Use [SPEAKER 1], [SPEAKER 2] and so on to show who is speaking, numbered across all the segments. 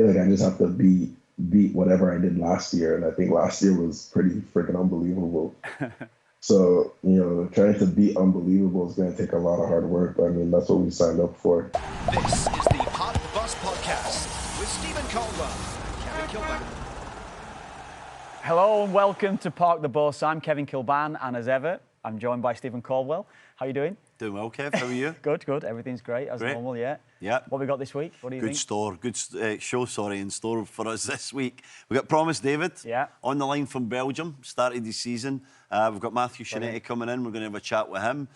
[SPEAKER 1] feel like I just have to beat whatever I did last year, and I think last year was pretty freaking unbelievable. So, trying to beat unbelievable is going to take a lot of hard work. But I mean, that's what we signed up for.
[SPEAKER 2] This is the Park the Bus podcast with Stephen Caldwell and Kevin Kilbane.
[SPEAKER 3] Hello and welcome to Park the Bus. I'm Kevin Kilbane, and as ever, I'm joined by Stephen Caldwell. How are you doing?
[SPEAKER 4] Doing well, Kev. How are you?
[SPEAKER 3] Good. Everything's great as normal, yeah.
[SPEAKER 4] Yeah.
[SPEAKER 3] What have we got this week? What do you think?
[SPEAKER 4] Good show, in store for us this week. We've got Promise David on the line from Belgium, started the season. We've got Matthew Scianitti coming in. We're going to have a chat with him.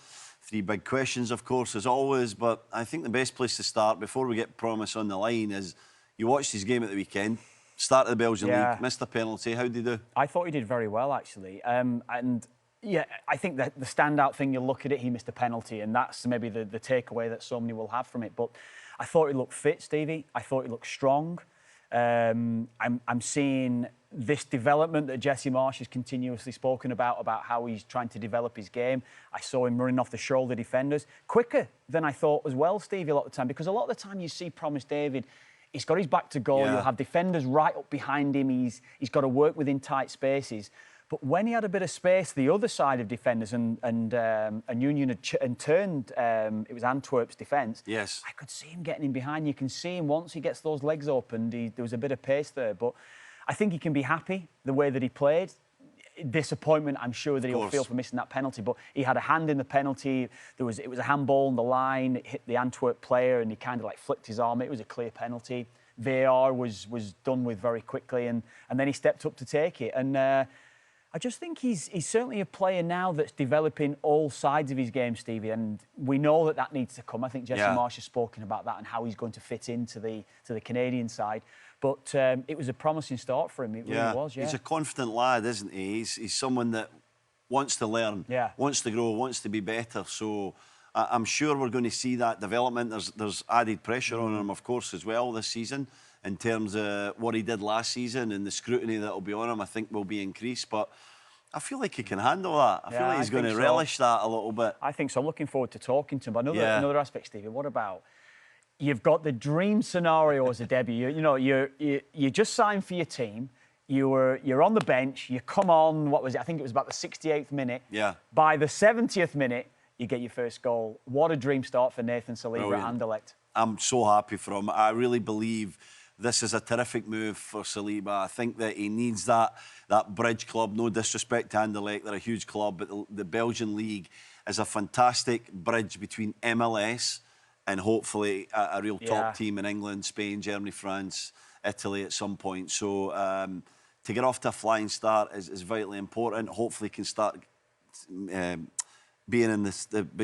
[SPEAKER 4] 3 big questions, of course, as always. But I think the best place to start, before we get Promise on the line, is you watched his game at the weekend. Start of the Belgian League, missed a penalty. How did he do?
[SPEAKER 3] I thought he did very well, actually. I think that the standout thing, you look at it, he missed a penalty, and that's maybe the takeaway that so many will have from it. But I thought he looked fit, Stevie. I thought he looked strong. I'm seeing this development that Jesse Marsch has continuously spoken about how he's trying to develop his game. I saw him running off the shoulder defenders quicker than I thought as well, Stevie, a lot of the time. Because a lot of the time you see Promise David, he's got his back to goal. You'll have defenders right up behind him. He's got to work within tight spaces. But when he had a bit of space, the other side of defenders and Union had turned, it was Antwerp's defence.
[SPEAKER 4] Yes.
[SPEAKER 3] I could see him getting in behind. You can see him once he gets those legs opened. There was a bit of pace there. But I think he can be happy the way that he played. Disappointment, I'm sure that he'll feel for missing that penalty. But he had a hand in the penalty. It was a handball on the line. It hit the Antwerp player and he kind of like flicked his arm. It was a clear penalty. VAR was done with very quickly and then he stepped up to take it. And I just think he's certainly a player now that's developing all sides of his game, Stevie, and we know that needs to come. I think Jesse Marsch has spoken about that and how he's going to fit into the Canadian side. But it was a promising start for him. It really was,
[SPEAKER 4] He's a confident lad, isn't he? He's someone that wants to learn, wants to grow, wants to be better. So I'm sure we're going to see that development. There's added pressure on him, of course, as well this season, in terms of what he did last season and the scrutiny that will be on him, I think will be increased. But I feel like he can handle that. I feel like he's going to relish that a little bit.
[SPEAKER 3] I think so. I'm looking forward to talking to him. But another aspect, Stevie, what about, you've got the dream scenario as a debut. You just signed for your team. You're on the bench. You come on, what was it? I think it was about the 68th minute.
[SPEAKER 4] Yeah.
[SPEAKER 3] By the 70th minute, you get your first goal. What a dream start for Nathan Saliba at Anderlecht.
[SPEAKER 4] I'm so happy for him. I really believe this is a terrific move for Saliba. I think that he needs that bridge club. No disrespect to Anderlecht, they're a huge club, but the Belgian League is a fantastic bridge between MLS and hopefully a real top team in England, Spain, Germany, France, Italy at some point. So to get off to a flying start is vitally important. Hopefully he can start being in the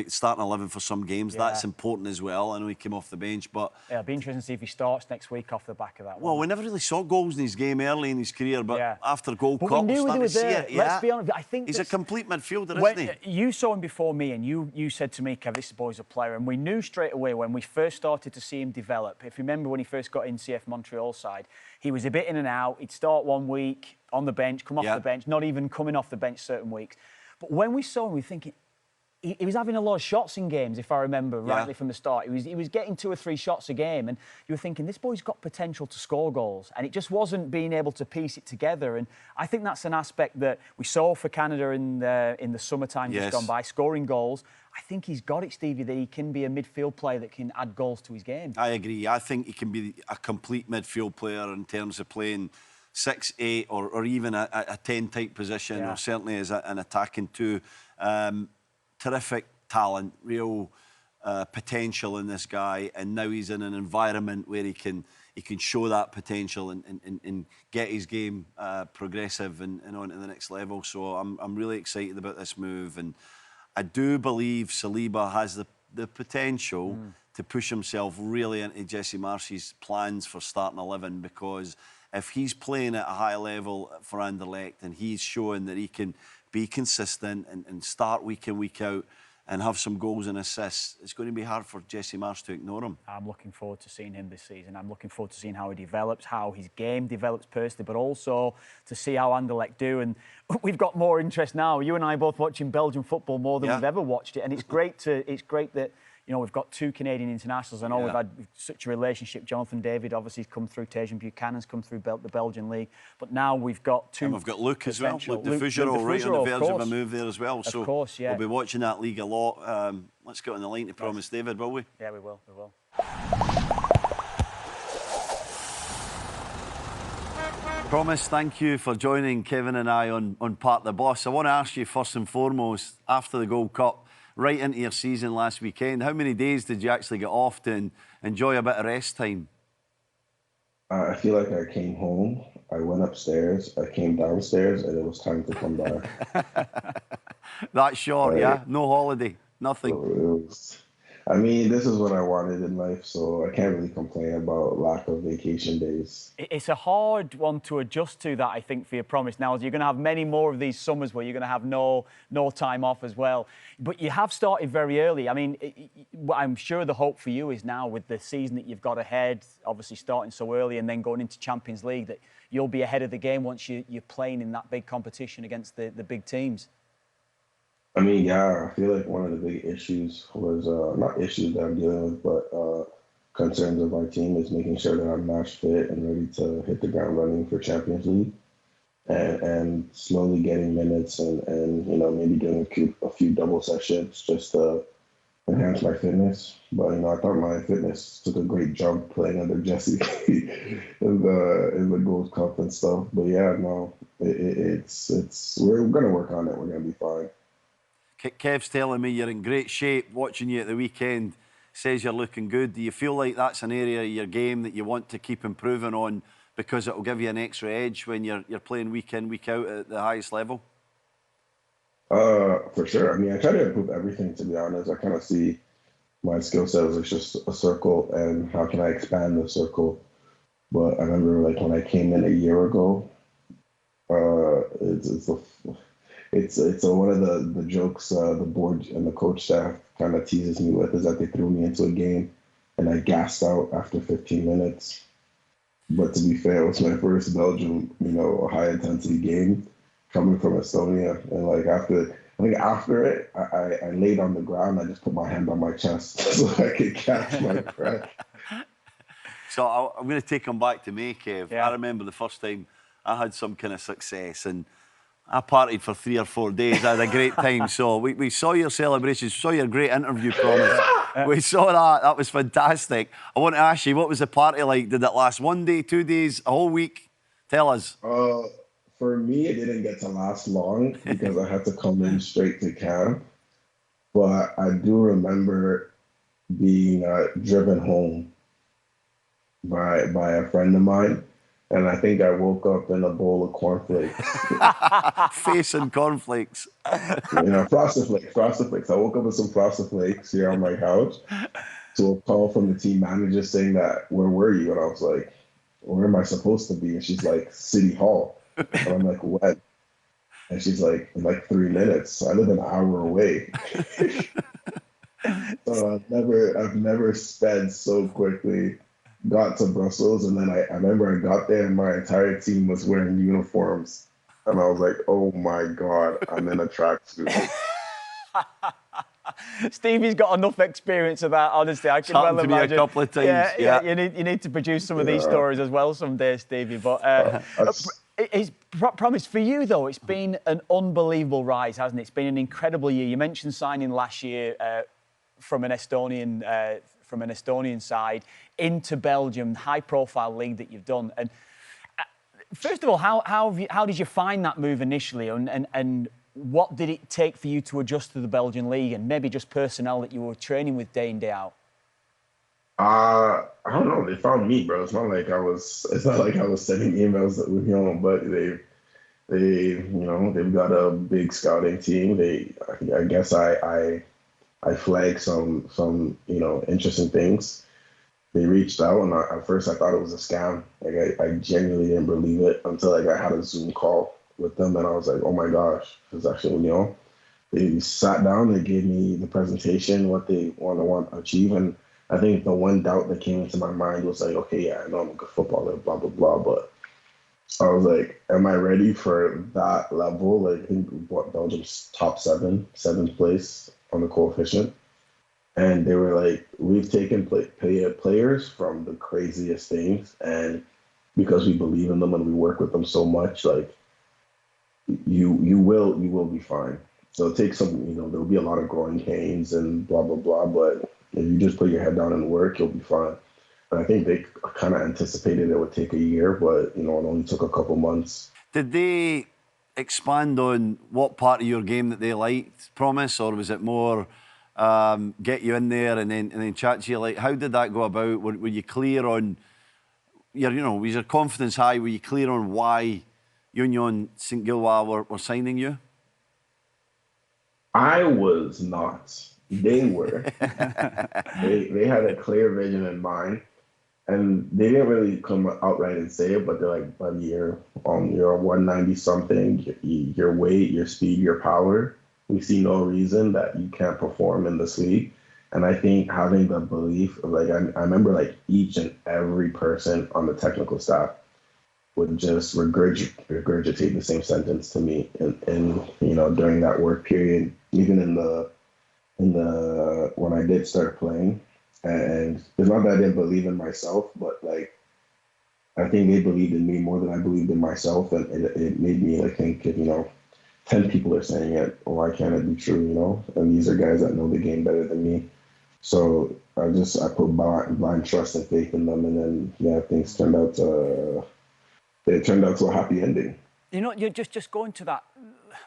[SPEAKER 4] starting 11 for some games. That's important as well. I know he came off the bench, but
[SPEAKER 3] it'll be interesting to see if he starts next week off the back of that one.
[SPEAKER 4] Well, we never really saw goals in his game early in his career, but after Gold Cup,
[SPEAKER 3] we knew he was there. Let's be honest, I think
[SPEAKER 4] he's a complete midfielder, isn't he?
[SPEAKER 3] You saw him before me, and you said to me, Kev, this boy's a player, and we knew straight away when we first started to see him develop. If you remember when he first got in CF Montreal side, he was a bit in and out. He'd start one week on the bench, come off the bench, not even coming off the bench certain weeks. But when we saw him, we were thinking, he was having a lot of shots in games, if I remember rightly from the start. He was getting 2 or 3 shots a game, and you were thinking, this boy's got potential to score goals, and it just wasn't being able to piece it together. And I think that's an aspect that we saw for Canada in the summertime just gone by, scoring goals. I think he's got it, Stevie, that he can be a midfield player that can add goals to his game.
[SPEAKER 4] I agree. I think he can be a complete midfield player in terms of playing 6, 8, or even a 10 type position, or certainly as an attacking 2. Terrific talent, real potential in this guy, and now he's in an environment where he can show that potential and get his game progressive and on to the next level. So I'm really excited about this move, and I do believe Saliba has the potential to push himself really into Jesse Marsch's plans for starting 11, because if he's playing at a high level for Anderlecht and he's showing that he can be consistent and start week in, week out and have some goals and assists, it's going to be hard for Jesse Marsch to ignore him.
[SPEAKER 3] I'm looking forward to seeing him this season. I'm looking forward to seeing how he develops, how his game develops personally, but also to see how Anderlecht do. And we've got more interest now. You and I both watching Belgian football more than we've ever watched it, and it's great that you know, we've got 2 Canadian internationals. I know we've had such a relationship. Jonathan David obviously has come through. Tajon Buchanan's come through the Belgian league. But now we've got 2.
[SPEAKER 4] And we've got Luke as well. Luke de
[SPEAKER 3] Luke
[SPEAKER 4] Fugero, right on the verge of a
[SPEAKER 3] course.
[SPEAKER 4] move there as well. So
[SPEAKER 3] of course, yeah.
[SPEAKER 4] we'll be watching that league a lot. Let's get on the line to Promise David, will we?
[SPEAKER 3] Yeah, we will. We will.
[SPEAKER 4] Promise, thank you for joining Kevin and I on Part the Bus. I want to ask you first and foremost, after the Gold Cup, right into your season last weekend, how many days did you actually get off to enjoy a bit of rest time?
[SPEAKER 1] I feel like I came home, I went upstairs, I came downstairs, and it was time to come back.
[SPEAKER 4] That's short, yeah? No holiday, nothing.
[SPEAKER 1] I mean, this is what I wanted in life, so I can't really complain about lack of vacation days.
[SPEAKER 3] It's a hard one to adjust to, that, I think, for your Promise. Now, you're going to have many more of these summers where you're going to have no time off as well. But you have started very early. I mean, I'm sure the hope for you is now, with the season that you've got ahead, obviously starting so early and then going into Champions League, that you'll be ahead of the game once you're playing in that big competition against the big teams.
[SPEAKER 1] I mean, yeah, I feel like one of the big issues was, not issues that I'm dealing with, but concerns of our team is making sure that I'm match fit and ready to hit the ground running for Champions League, and slowly getting minutes and you know, maybe doing a few double sessions just to enhance my fitness. But, you know, I thought my fitness took a great jump playing under Jesse in the Gold Cup and stuff. But yeah, no, it's we're going to work on it. We're going to be fine.
[SPEAKER 4] Kev's telling me you're in great shape. Watching you at the weekend, says you're looking good. Do you feel like that's an area of your game that you want to keep improving on, because it will give you an extra edge when you're playing week in, week out at the highest level?
[SPEAKER 1] For sure. I mean, I try to improve everything, to be honest. I kind of see my skill set as just a circle, and how can I expand the circle. But I remember, like, when I came in a year ago, it's one of the jokes the board and the coach staff kind of teases me with, is that they threw me into a game and I gassed out after 15 minutes. But to be fair, it was my first Belgium, you know, high intensity game coming from Estonia. And like after it, I laid on the ground. I just put my hand on my chest so I could catch my breath.
[SPEAKER 4] So I'm going to take him back to me, Kev.
[SPEAKER 3] Yeah.
[SPEAKER 4] I remember the first time I had some kind of success, and I partied for 3 or 4 days. I had a great time. So we saw your celebrations, saw your great interview, Promise. We saw that. That was fantastic. I want to ask you, what was the party like? Did it last 1 day, 2 days, a whole week? Tell us.
[SPEAKER 1] For me, it didn't get to last long because I had to come in straight to camp. But I do remember being driven home by a friend of mine. And I think I woke up in a bowl of cornflakes.
[SPEAKER 4] Facing cornflakes.
[SPEAKER 1] You know, Frosted Flakes. I woke up with some Frosted Flakes here on my couch to a call from the team manager saying that, where were you? And I was like, where am I supposed to be? And she's like, City Hall. And I'm like, what? And she's like, in like 3 minutes. I live an hour away. So I've never sped so quickly. Got to Brussels, and then I remember I got there and my entire team was wearing uniforms, and I was like, oh my God, I'm in a tracksuit.
[SPEAKER 3] Stevie's got enough experience of that, honestly. I can well imagine.
[SPEAKER 4] Me a couple of times.
[SPEAKER 3] Yeah. You need to produce some of these stories as well someday, Stevie. But Promise, for you though, it's been an unbelievable rise, hasn't it? It's been an incredible year. You mentioned signing last year from an Estonian side into Belgium, high-profile league that you've done. And first of all, how did you find that move initially, and what did it take for you to adjust to the Belgian league, and maybe just personnel that you were training with day in, day out?
[SPEAKER 1] I don't know. They found me, bro. It's not like I was sending emails that were, you know, but they've got a big scouting team. I guess I flagged some you know, interesting things. They reached out, and at first I thought it was a scam. Like I genuinely didn't believe it until like I had a Zoom call with them, and I was like, oh my gosh, it's actually, you know. They sat down, they gave me the presentation, what they want to achieve, and I think the one doubt that came into my mind was like, okay, yeah, I know I'm a good footballer, blah blah blah, but I was like, am I ready for that level? Like, I think Belgium's top seventh place on the coefficient. And they were like, we've taken players from the craziest things, and because we believe in them and we work with them so much, like you will be fine. So it takes some, there'll be a lot of growing pains and blah blah blah, but if you just put your head down and work, you'll be fine. And I think they kind of anticipated it would take a year, but it only took a couple months.
[SPEAKER 4] Did they expand on what part of your game that they liked, Promise, or was it more get you in there and then chat to you? Like, how did that go about? Were you clear on was your confidence high? Were you clear on why Union St Gilloise were signing you?
[SPEAKER 1] I was not. They were. They had a clear vision in mind, and they didn't really come outright and say it, but they're like, buddy, you're 190 something, your weight, your speed, your power. We see no reason that you can't perform in this league. And I think having the belief, like I remember, like each and every person on the technical staff would just regurgitate the same sentence to me, and during that work period, even in the when I did start playing. And it's not that I didn't believe in myself, but like I think they believed in me more than I believed in myself, and it made me like think, if 10 people are saying it, why can't it be true? And these are guys that know the game better than me. So I put blind trust and faith in them, and then things turned out to a happy ending.
[SPEAKER 3] You're just going to that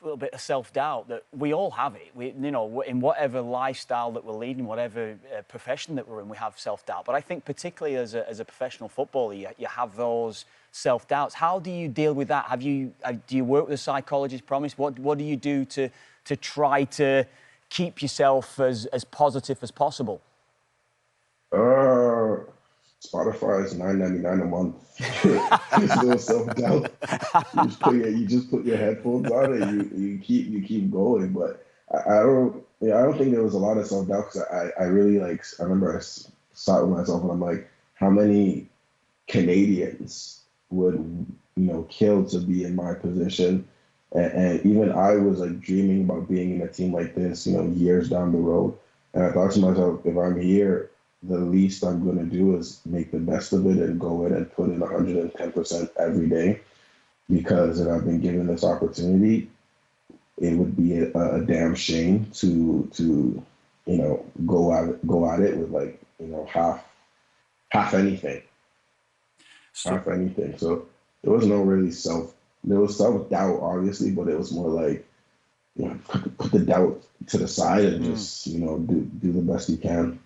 [SPEAKER 3] little bit of self-doubt that we all have it. In whatever lifestyle that we're leading, whatever profession that we're in, we have self-doubt. But I think particularly as a professional footballer, you have those self-doubts. How do you deal with that? Do you work with a psychologist, Promise? What do you do to try to keep yourself as positive as possible?
[SPEAKER 1] Spotify is $9.99 a month. There's no self-doubt. You just put your headphones on and you keep going. But I don't think there was a lot of self-doubt, because I really I remember I sat with myself and I'm like, how many Canadians would kill to be in my position? And even I was like dreaming about being in a team like this, years down the road. And I thought to myself, if I'm here, the least I'm going to do is make the best of it and go in and put in 110% every day, because if I've been given this opportunity, it would be a damn shame to go at it with half anything. Half anything. So there was no really there was self-doubt, obviously, but it was more like, put the doubt to the side and just, do the best you can.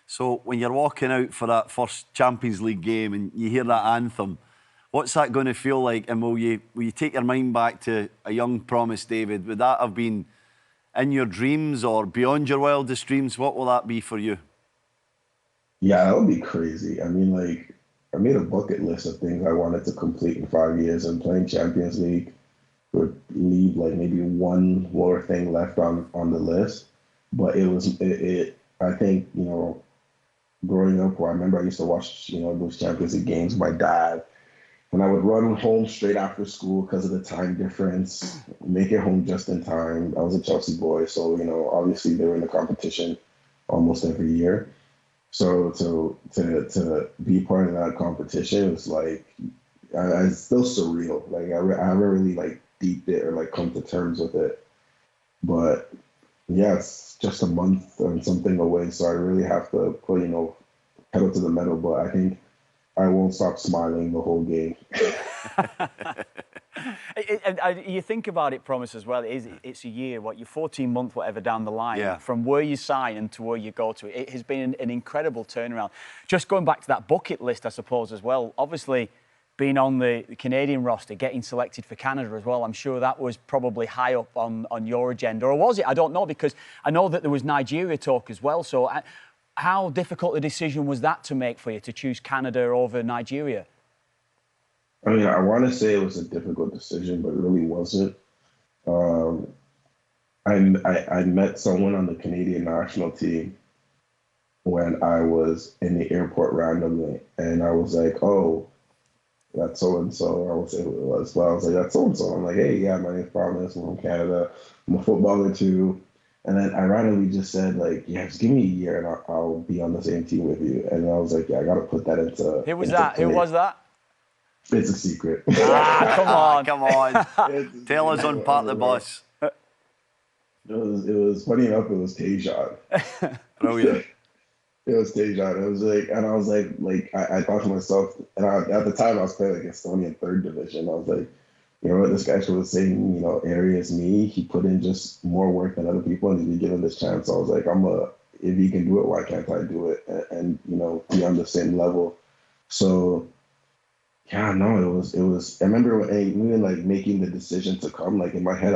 [SPEAKER 4] So when you're walking out for that first Champions League game and you hear that anthem, what's that going to feel like? And will you take your mind back to a young Promise, David? Would that have been in your dreams or beyond your wildest dreams? What will that be for you?
[SPEAKER 1] Yeah, that would be crazy. I mean, like, I made a bucket list of things I wanted to complete in 5 years, and playing Champions League would leave like maybe one more thing left on the list. But I think, growing up, I remember I used to watch, those Champions League games with my dad, and I would run home straight after school because of the time difference, make it home just in time. I was a Chelsea boy, so, obviously they were in the competition almost every year. So to be part of that competition was like, it's still surreal. Like I haven't really like deeped it or like come to terms with it, but yeah, it's just a month and something away, so I really have to put pedal to the metal. But I think I won't stop smiling the whole game.
[SPEAKER 3] You think about it, Promise, as well. It's a year, you're 14 months, whatever, down the line, from where you sign and to where you go to. It has been an incredible turnaround. Just going back to that bucket list, I suppose, as well. Obviously, being on the Canadian roster, getting selected for Canada as well, I'm sure that was probably high up on your agenda. Or was it? I don't know, because I know that there was Nigeria talk as well. So how difficult a decision was that to make for you, to choose Canada over Nigeria?
[SPEAKER 1] I mean, I want to say it was a difficult decision, but it really wasn't. I met someone on the Canadian national team when I was in the airport randomly, and I was like, oh, that's so-and-so. I won't say who it was, but I was like, that's so-and-so. I'm like, hey, yeah, my name's Promise. I'm from Canada. I'm a footballer too. And then I randomly just said, like, yeah, just give me a year and I'll be on the same team with you. And I was like, yeah, I got to put that into
[SPEAKER 3] Who was
[SPEAKER 1] into
[SPEAKER 3] that? Who
[SPEAKER 1] play.
[SPEAKER 3] was that?
[SPEAKER 1] It's a secret.
[SPEAKER 3] Ah, come on.
[SPEAKER 4] Come on.
[SPEAKER 1] It's a
[SPEAKER 4] Tell us
[SPEAKER 1] secret.
[SPEAKER 4] on Part the Bus.
[SPEAKER 1] It was funny enough. It was Tajon.
[SPEAKER 4] Brilliant.
[SPEAKER 1] It was Tajon. It was like, and I was like, I thought to myself, and at the time I was playing like Estonian third division. I was like, you know what, this guy was saying, you know, area is me. He put in just more work than other people, and to be given this chance, I was like, if he can do it, why can't I do it? And you know, be on the same level. So yeah, no, it was. I remember even like making the decision to come. Like in my head,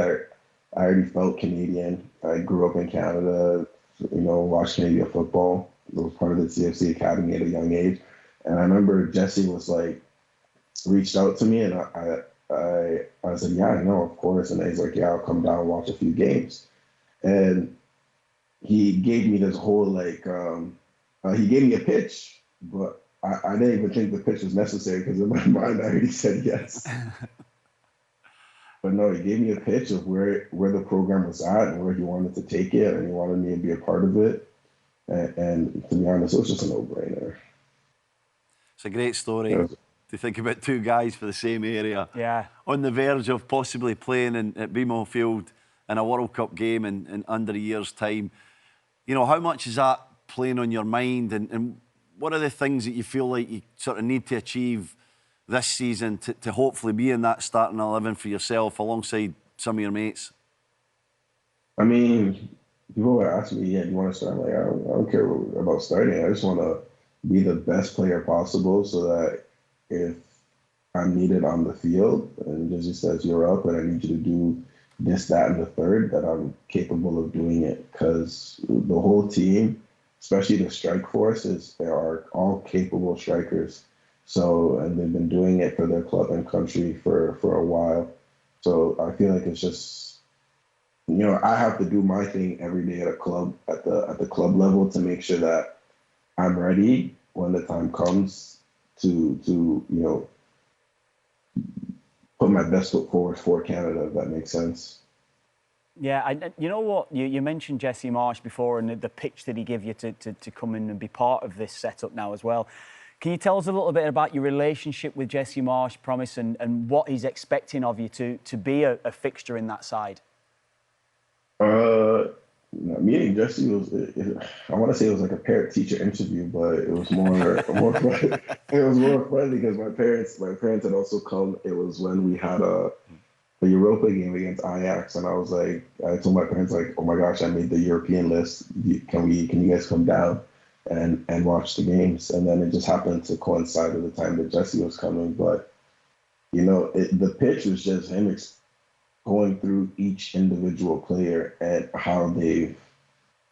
[SPEAKER 1] I already felt Canadian. I grew up in Canada. You know, watched Canadian football. I was part of the CFC Academy at a young age, and I remember Jesse was like reached out to me, and I said, yeah, I know, of course. And he's like, yeah, I'll come down and watch a few games. And he gave me this whole like, he gave me a pitch, but I didn't even think the pitch was necessary because in my mind I already said yes. But no, he gave me a pitch of where the program was at and where he wanted to take it, and he wanted me to be a part of it. And to be honest, it was just a no-brainer.
[SPEAKER 4] It's a great story to think about two guys for the same area.
[SPEAKER 3] Yeah.
[SPEAKER 4] On the verge of possibly playing at BMO Field in a World Cup game in under a year's time. You know, how much is that playing on your mind, and what are the things that you feel like you sort of need to achieve this season to hopefully be in that starting 11 for yourself alongside some of your mates?
[SPEAKER 1] I mean, people would ask me, yeah, do you want to start? I'm like, I don't care about starting. I just want to be the best player possible so that if I'm needed on the field and Jesse says you're up and I need you to do this, that, and the third, that I'm capable of doing it. Because the whole team, especially the strike force, they are all capable strikers. So, and they've been doing it for their club and country for a while. So I feel like it's just, you know, I have to do my thing every day at a club, at the club level, to make sure that I'm ready when the time comes to you know, put my best foot forward for Canada, if that makes sense.
[SPEAKER 3] Yeah, you know what? You mentioned Jesse Marsch before and the pitch that he gave you to come in and be part of this setup now as well. Can you tell us a little bit about your relationship with Jesse Marsch, Promise, and what he's expecting of you to be a fixture in that side?
[SPEAKER 1] Meeting Jesse was, I want to say it was like a parent-teacher interview, but it was more fun. It was more fun because my parents had also come. It was when we had a Europa game against Ajax, and I told my parents, like, oh my gosh, I made the European list. Can you guys come down and watch the games? And then it just happened to coincide with the time that Jesse was coming. But you know, the pitch was just him going through each individual player and how they've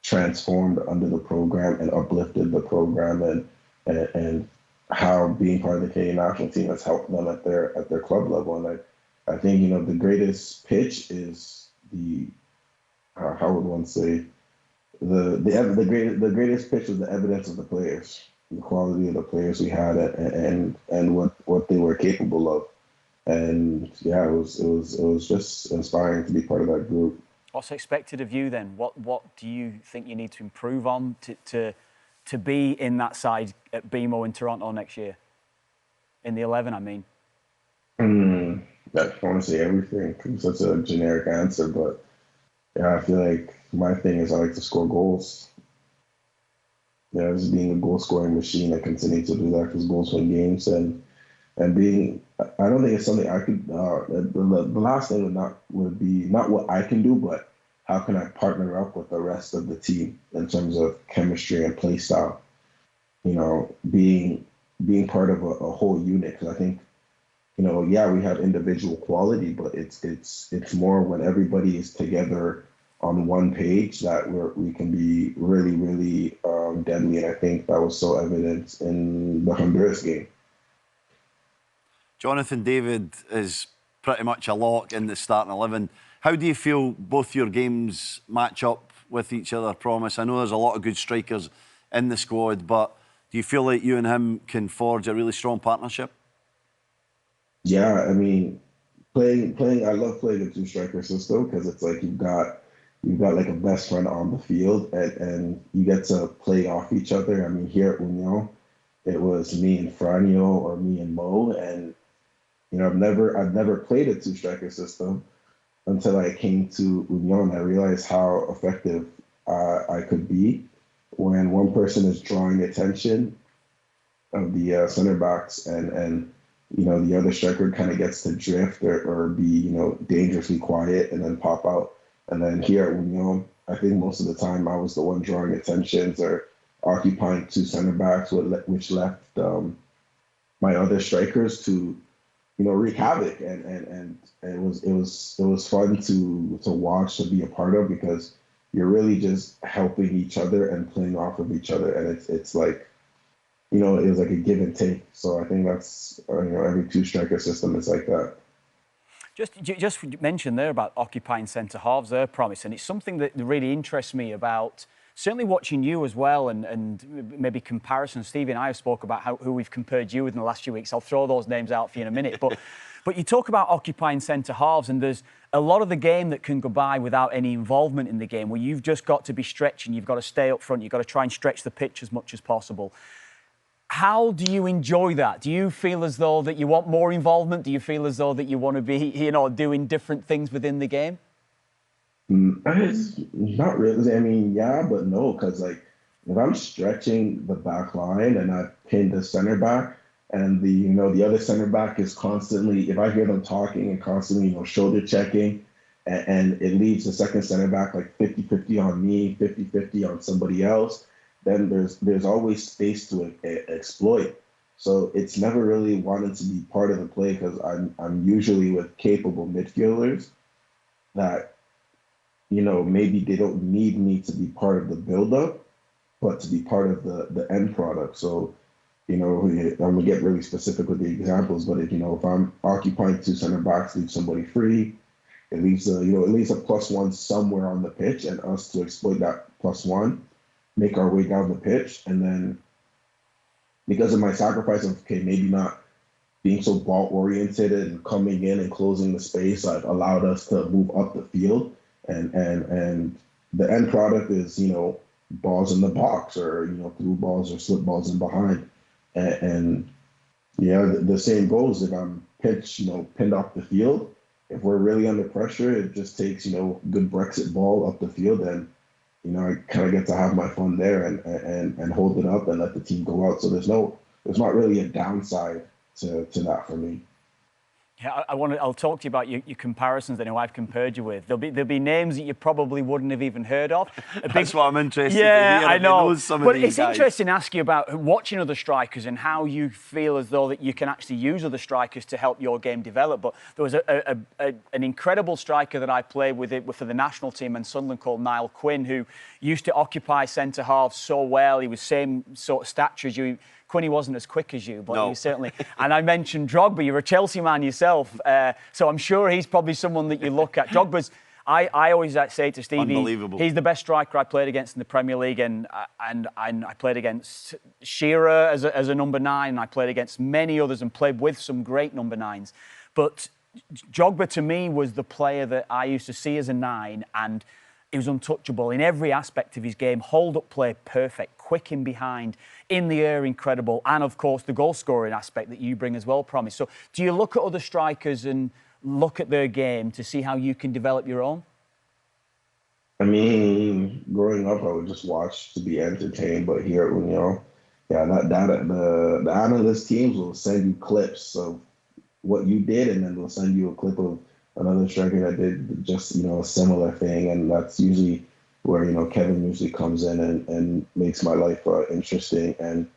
[SPEAKER 1] transformed under the program and uplifted the program, and how being part of the Canadian national team has helped them at their club level. And I think, you know, the greatest pitch is how would one say, the greatest pitch was the evidence of the players, the quality of the players we had, and what they were capable of. And yeah, it was just inspiring to be part of that group.
[SPEAKER 3] What's expected of you then? What do you think you need to improve on to be in that side at BMO in Toronto next year? In the 11, I mean.
[SPEAKER 1] I want to say everything. It's such a generic answer, but yeah, I feel like my thing is I like to score goals. Yeah, just being a goal scoring machine, I continue to do that because goals win games, and being, I don't think it's something I could. The last thing would be not what I can do, but how can I partner up with the rest of the team in terms of chemistry and play style. You know, being part of a whole unit, because I think, you know, yeah, we have individual quality, but it's more when everybody is together on one page that we can be really, really deadly. And I think that was so evident in the Honduras game.
[SPEAKER 4] Jonathan David is pretty much a lock in the starting 11. How do you feel both your games match up with each other, Promise? I know there's a lot of good strikers in the squad, but do you feel like you and him can forge a really strong partnership?
[SPEAKER 1] Yeah, I mean, playing. I love playing a two-striker system because it's like you've got you've got like a best friend on the field, and you get to play off each other. I mean, here at Union, it was me and Franio or me and Mo, and I've never played a two-striker system until I came to Union. I realized how effective I could be when one person is drawing attention of the center backs, and the other striker kind of gets to drift or be dangerously quiet and then pop out. And then here at Union, I think most of the time I was the one drawing attentions or occupying two center backs, which left my other strikers to wreak havoc, and it was fun to watch, to be a part of, because you're really just helping each other and playing off of each other, and it's like it was like a give and take. So I think that's every two striker system is like that.
[SPEAKER 3] Just mentioned there about occupying centre halves there, Promise, and it's something that really interests me about certainly watching you as well, and maybe comparisons. Stevie and I have spoke about who we've compared you with in the last few weeks. I'll throw those names out for you in a minute. But you talk about occupying centre halves, and there's a lot of the game that can go by without any involvement in the game, where you've just got to be stretching, you've got to stay up front, you've got to try and stretch the pitch as much as possible. How do you enjoy that? Do you feel as though that you want more involvement? Do you feel as though that you want to be, doing different things within the game?
[SPEAKER 1] Not really. I mean, yeah, but no, because like if I'm stretching the back line and I pin the center back, and the other center back is constantly, if I hear them talking and constantly shoulder checking, and it leaves the second center back like 50-50 on me, 50-50 on somebody else, then there's always space to exploit. So it's never really wanted to be part of the play, because I'm usually with capable midfielders that maybe they don't need me to be part of the build-up, but to be part of the end product. So I'm gonna get really specific with the examples, but if I'm occupying two center backs, leave somebody free, it leaves a +1 somewhere on the pitch, and us to exploit that +1, make our way down the pitch, and then because of my sacrifice of maybe not being so ball oriented and coming in and closing the space, I've allowed us to move up the field, and the end product is balls in the box, or through balls or slip balls in behind, and the same goes if I'm pinned off the field. If we're really under pressure, it just takes good Brexit ball up the field, and I kind of get to have my fun there and hold it up and let the team go out. So there's not really a downside to that for me.
[SPEAKER 3] Yeah, I'll talk to you about your comparisons and who I've compared you with. There'll be names that you probably wouldn't have even heard of.
[SPEAKER 4] That's what I'm interested
[SPEAKER 3] in
[SPEAKER 4] hear.
[SPEAKER 3] I know. But
[SPEAKER 4] it's
[SPEAKER 3] interesting to ask you about watching other strikers and how you feel as though that you can actually use other strikers to help your game develop. But there was an incredible striker that I played with for the national team in Sunderland called Niall Quinn, who used to occupy centre halves so well. He was same sort of stature as you. Quinny wasn't as quick as you, but
[SPEAKER 4] no.
[SPEAKER 3] He certainly. And I mentioned Drogba. You're a Chelsea man yourself, so I'm sure he's probably someone that you look at. Drogba's. I always say to Stevie, he's the best striker I played against in the Premier League, and I played against Shearer as a number 9, and I played against many others and played with some great number 9s. But Drogba to me was the player that I used to see as a 9, and he was untouchable in every aspect of his game. Hold-up play, perfect. Quick in behind. In the air, incredible. And, of course, the goal-scoring aspect that you bring as well, Promise. So do you look at other strikers and look at their game to see how you can develop your own?
[SPEAKER 1] I mean, growing up, I would just watch to be entertained. But here at Union, the analyst teams will send you clips of what you did, and then they'll send you a clip of another striker that did just a similar thing, and that's usually where Kevin usually comes in and makes my life interesting. And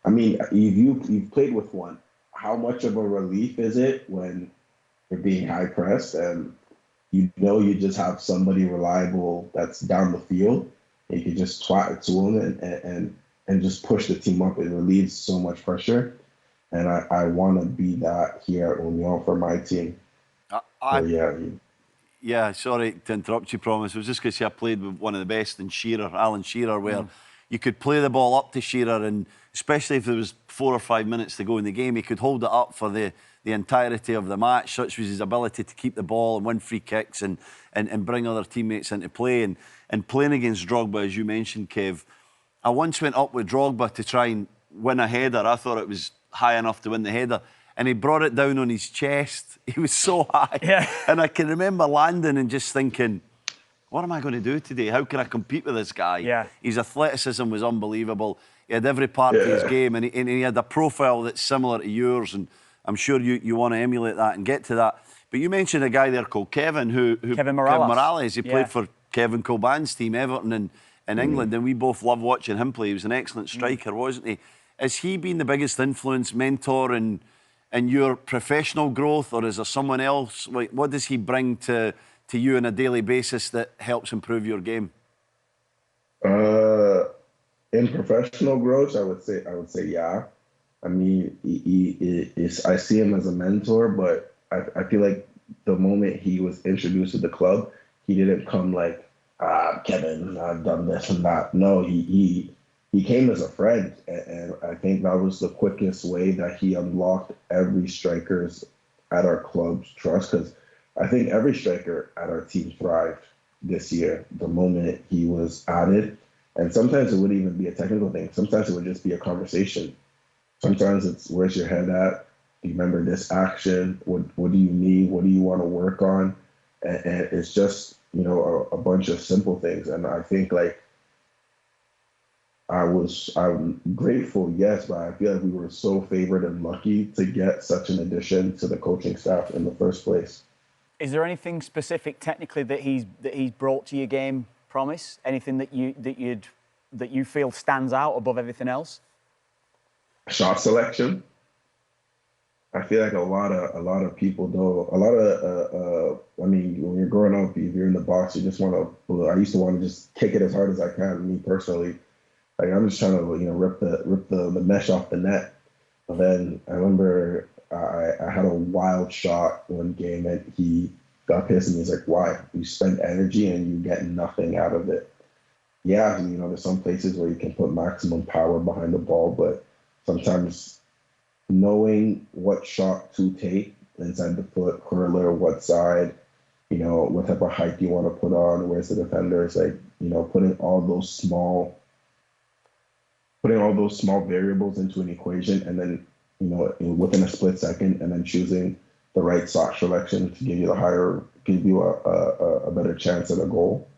[SPEAKER 1] I mean, you've played with one. How much of a relief is it when you're being high pressed and you just have somebody reliable that's down the field, and you can just twat it to them and just push the team up. It relieves so much pressure, and I want to be that here at Union for my team.
[SPEAKER 4] Yeah, sorry to interrupt you, Promise. I was just going to say I played with one of the best in Shearer, Alan Shearer, where you could play the ball up to Shearer, and especially if there was 4 or 5 minutes to go in the game, he could hold it up for the the entirety of the match. Such was his ability to keep the ball and win free kicks and bring other teammates into play. And playing against Drogba, as you mentioned, Kev, I once went up with Drogba to try and win a header. I thought it was high enough to win the header. And he brought it down on his chest. He was so high.
[SPEAKER 3] Yeah.
[SPEAKER 4] And I can remember landing and just thinking, what am I going to do today? How can I compete with this guy?
[SPEAKER 3] Yeah.
[SPEAKER 4] His athleticism was unbelievable. He had every part of his game, and he had a profile that's similar to yours, and I'm sure you want to emulate that and get to that. But you mentioned a guy there called Kevin,
[SPEAKER 3] Kevin Morales.
[SPEAKER 4] He played for Kevin Kilbane's team, Everton, in England, and we both loved watching him play. He was an excellent striker, wasn't he? Has he been the biggest influence, mentor in your professional growth, or is there someone else? Like, what does he bring to you on a daily basis that helps improve your game?
[SPEAKER 1] In professional growth, I would say yeah. I mean, I see him as a mentor, but I feel like the moment he was introduced to the club, he didn't come like, Kevin, I've done this and that. No, he came as a friend, and I think that was the quickest way that he unlocked every striker's at our club's trust, because I think every striker at our team thrived this year the moment he was added. And sometimes it wouldn't even be a technical thing. Sometimes it would just be a conversation. Sometimes it's, where's your head at? Do you remember this action? What do you need? What do you want to work on? And it's just, a bunch of simple things. And I think, like, I'm grateful, yes, but I feel like we were so favored and lucky to get such an addition to the coaching staff in the first place.
[SPEAKER 3] Is there anything specific technically that he's brought to your game, Promise? Anything that you feel stands out above everything else?
[SPEAKER 1] Shot selection. I feel like a lot of people though. I mean, when you're growing up, if you're in the box, you just want to. I used to want to just kick it as hard as I can. Me personally, like, I'm just trying to rip the mesh off the net. And then I remember I had a wild shot one game, and he got pissed, and he's like, "Why? You spend energy and you get nothing out of it." Yeah, there's some places where you can put maximum power behind the ball, but sometimes knowing what shot to take inside the foot, curler, what side, what type of height you want to put on, where's the defender, it's like, putting all those small variables into an equation, and then, within a split second, and then choosing the right shot selection to give you a better chance at a goal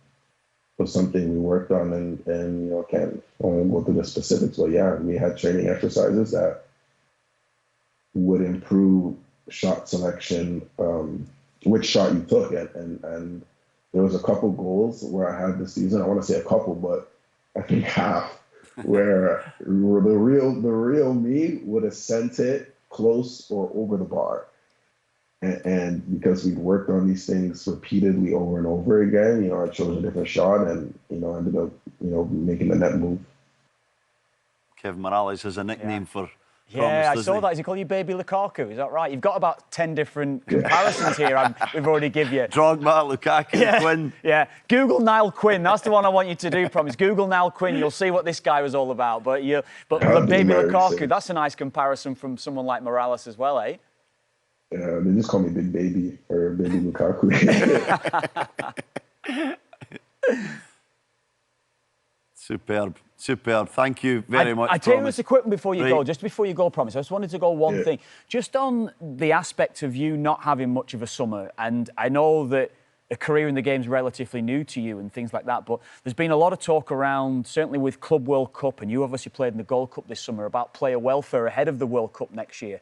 [SPEAKER 1] was something we worked on, and can't only go through the specifics, but yeah, we had training exercises that would improve shot selection, which shot you took, and there was a couple goals where I had this season. I want to say a couple, but I think half, where the real me would have sent it close or over the bar. And because we'd worked on these things repeatedly over and over again, I chose a different shot and, ended up, making the net move.
[SPEAKER 4] Kevin Morales has a nickname for
[SPEAKER 3] Yeah,
[SPEAKER 4] Promise,
[SPEAKER 3] I saw that. Does he call you Baby Lukaku? Is that right? You've got about 10 different comparisons here we've already given you.
[SPEAKER 4] Drogba, Lukaku, Quinn.
[SPEAKER 3] Yeah. Google Niall Quinn. That's the one I want you to do, Promise. Google Niall Quinn. You'll see what this guy was all about. But the Baby Lukaku, that's a nice comparison from someone like Morales as well, eh?
[SPEAKER 1] Yeah, they just call me Big Baby or Baby Lukaku.
[SPEAKER 4] Superb. Thank you very much.
[SPEAKER 3] I tell you this a quick one before you go, just before you go, Promise. I just wanted to go one thing. Just on the aspect of you not having much of a summer, and I know that a career in the game is relatively new to you and things like that, but there's been a lot of talk around, certainly with Club World Cup, and you obviously played in the Gold Cup this summer, about player welfare ahead of the World Cup next year.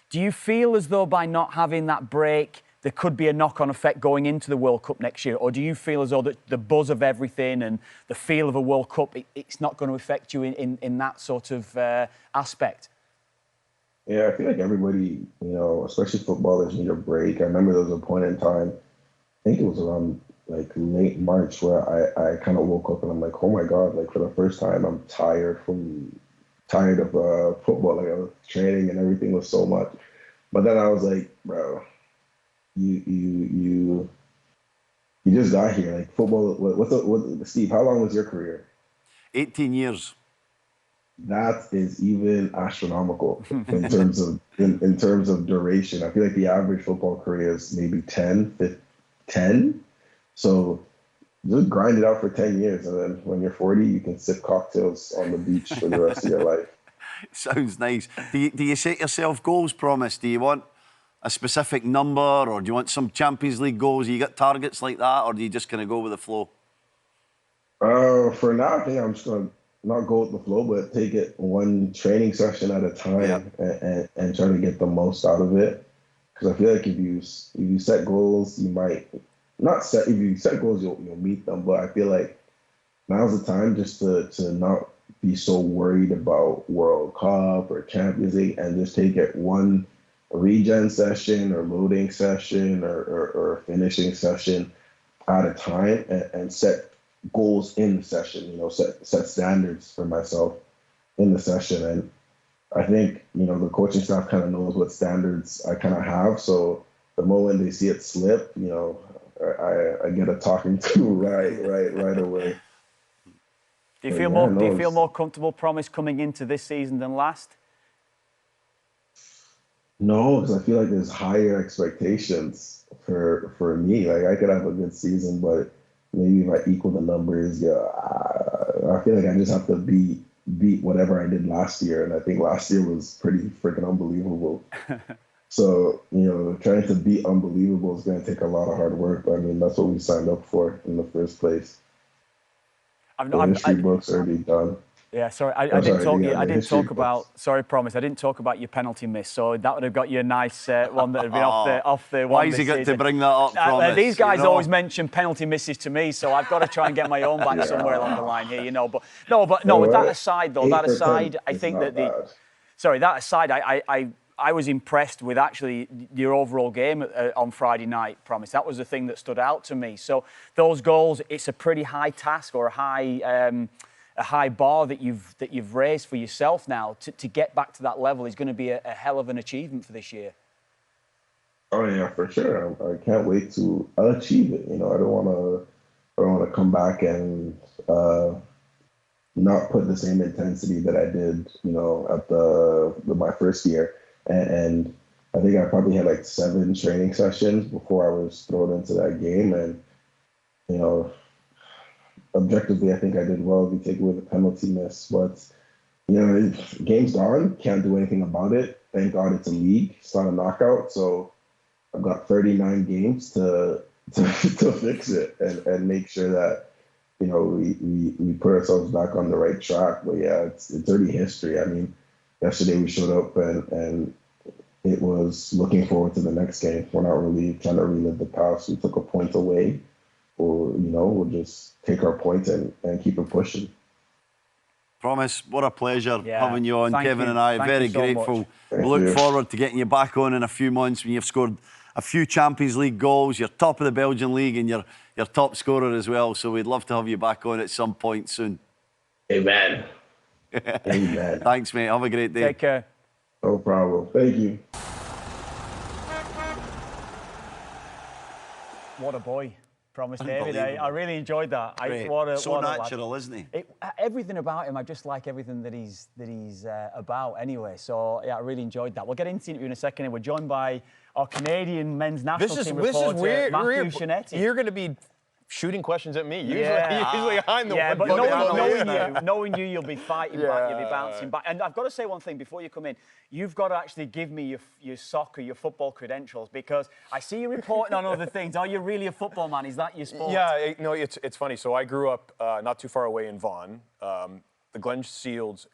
[SPEAKER 3] Do you feel as though by not having that break, there could be a knock-on effect going into the World Cup next year? Or do you feel as though that the buzz of everything and the feel of a World Cup, it's not going to affect you in that sort of aspect?
[SPEAKER 1] Yeah, I feel like everybody, especially footballers, need a break. I remember there was a point in time, I think it was around like late March, where I kind of woke up and I'm like, oh my God, like for the first time, I'm tired of football. Like I was training and everything was so much. But then I was like, bro, you just got here. Like football, Steve, how long was your career?
[SPEAKER 4] 18 years.
[SPEAKER 1] that is even astronomical in terms of duration. I feel like the average football career is maybe 10. So just grind it out for 10 years, and then when you're 40, you can sip cocktails on the beach for the rest of your life.
[SPEAKER 4] Sounds nice. Do you set yourself goals, Promise? Do you want a specific number, or do you want some Champions League goals? You got targets like that, or do you just kind of go with the flow?
[SPEAKER 1] For now, I think I'm just gonna not go with the flow, but take it one training session at a time, and try to get the most out of it. Because I feel like if you set goals, you might not set. If you set goals, you'll meet them. But I feel like now's the time just to not be so worried about World Cup or Champions League, and just take it one regen session or loading session or finishing session at a time, and set goals in the session. Set standards for myself in the session. And I think the coaching staff kind of knows what standards I kind of have. So the moment they see it slip, I get a talking to right away.
[SPEAKER 3] Do you feel more comfortable, Promise, coming into this season than last?
[SPEAKER 1] No, because I feel like there's higher expectations for me. Like I could have a good season, but maybe if I equal the numbers, I feel like I just have to beat whatever I did last year, and I think last year was pretty freaking unbelievable. So trying to beat unbelievable is going to take a lot of hard work. But I mean, that's what we signed up for in the first place. The history books are already done.
[SPEAKER 3] Yeah, sorry, I didn't talk about. Sorry, Promise, I didn't talk about your penalty miss. So that would have got you a nice one that had been off the.
[SPEAKER 4] Why has he got to bring that up, Promise?
[SPEAKER 3] These guys always mention penalty misses to me, so I've got to try and get my own back somewhere along the line here, But with that aside, though, I think that that aside, I was impressed with actually your overall game on Friday night, Promise. That was the thing that stood out to me. So those goals, it's a pretty high task or a high bar that you've raised for yourself now. To get back to that level is going to be a hell of an achievement for this year.
[SPEAKER 1] Oh yeah, for sure. I can't wait to achieve it. I don't want to come back and not put the same intensity that I did, at my first year. And I think I probably had like 7 training sessions before I was thrown into that game. And, objectively, I think I did well if you take away the penalty miss. But, game's gone. Can't do anything about it. Thank God it's a league. It's not a knockout. So I've got 39 games to fix it and make sure that, we put ourselves back on the right track. But yeah, it's already history. I mean, yesterday we showed up and it was looking forward to the next game. We're not really trying to relive the past. We took a point away, or we'll just take our points and keep it pushing.
[SPEAKER 4] Promise, what a pleasure having you on, Kevin and I. Very grateful. We look forward to getting you back on in a few months when you've scored a few Champions League goals. You're top of the Belgian league and you're top scorer as well. So we'd love to have you back on at some point soon.
[SPEAKER 1] Amen. Amen.
[SPEAKER 4] Thanks, mate. Have a great day.
[SPEAKER 3] Take care.
[SPEAKER 1] No problem. Thank you.
[SPEAKER 3] What a boy, Promise David. I really enjoyed that.
[SPEAKER 4] So natural, isn't he?
[SPEAKER 3] Everything about him, I just like everything that he's about anyway. So yeah, I really enjoyed that. We'll get into the interview in a second. We're joined by our Canadian men's national team reporter,
[SPEAKER 5] this is weird.
[SPEAKER 3] Matthew Scianitti.
[SPEAKER 5] You're going to be shooting questions at me. Usually I'm the one.
[SPEAKER 3] But knowing you, you'll be fighting back, you'll be bouncing back. And I've got to say one thing before you come in. You've got to actually give me your soccer, your football credentials, because I see you reporting on other things. Are you really a football man? Is that your sport?
[SPEAKER 5] Yeah, it's funny. So I grew up not too far away in Vaughan. The Glen Shields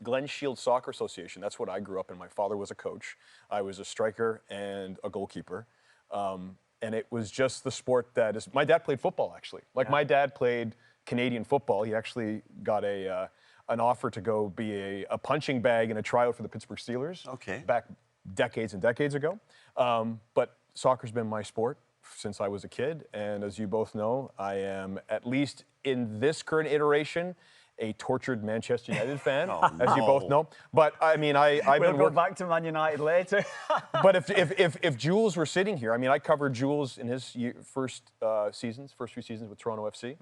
[SPEAKER 5] Soccer Association. That's what I grew up in. My father was a coach. I was a striker and a goalkeeper. And it was just the sport that is. My dad played football, actually. My dad played Canadian football. He actually got an offer to go be a punching bag in a tryout for the Pittsburgh Steelers.
[SPEAKER 4] Okay.
[SPEAKER 5] Back decades and decades ago. But soccer's been my sport since I was a kid. And as you both know, I am, at least in this current iteration, a tortured Manchester United fan, as you both know. But I mean,
[SPEAKER 3] We'll go back to Man United later.
[SPEAKER 5] But if Jules were sitting here, I mean, I covered Jules in his first few seasons with Toronto FC.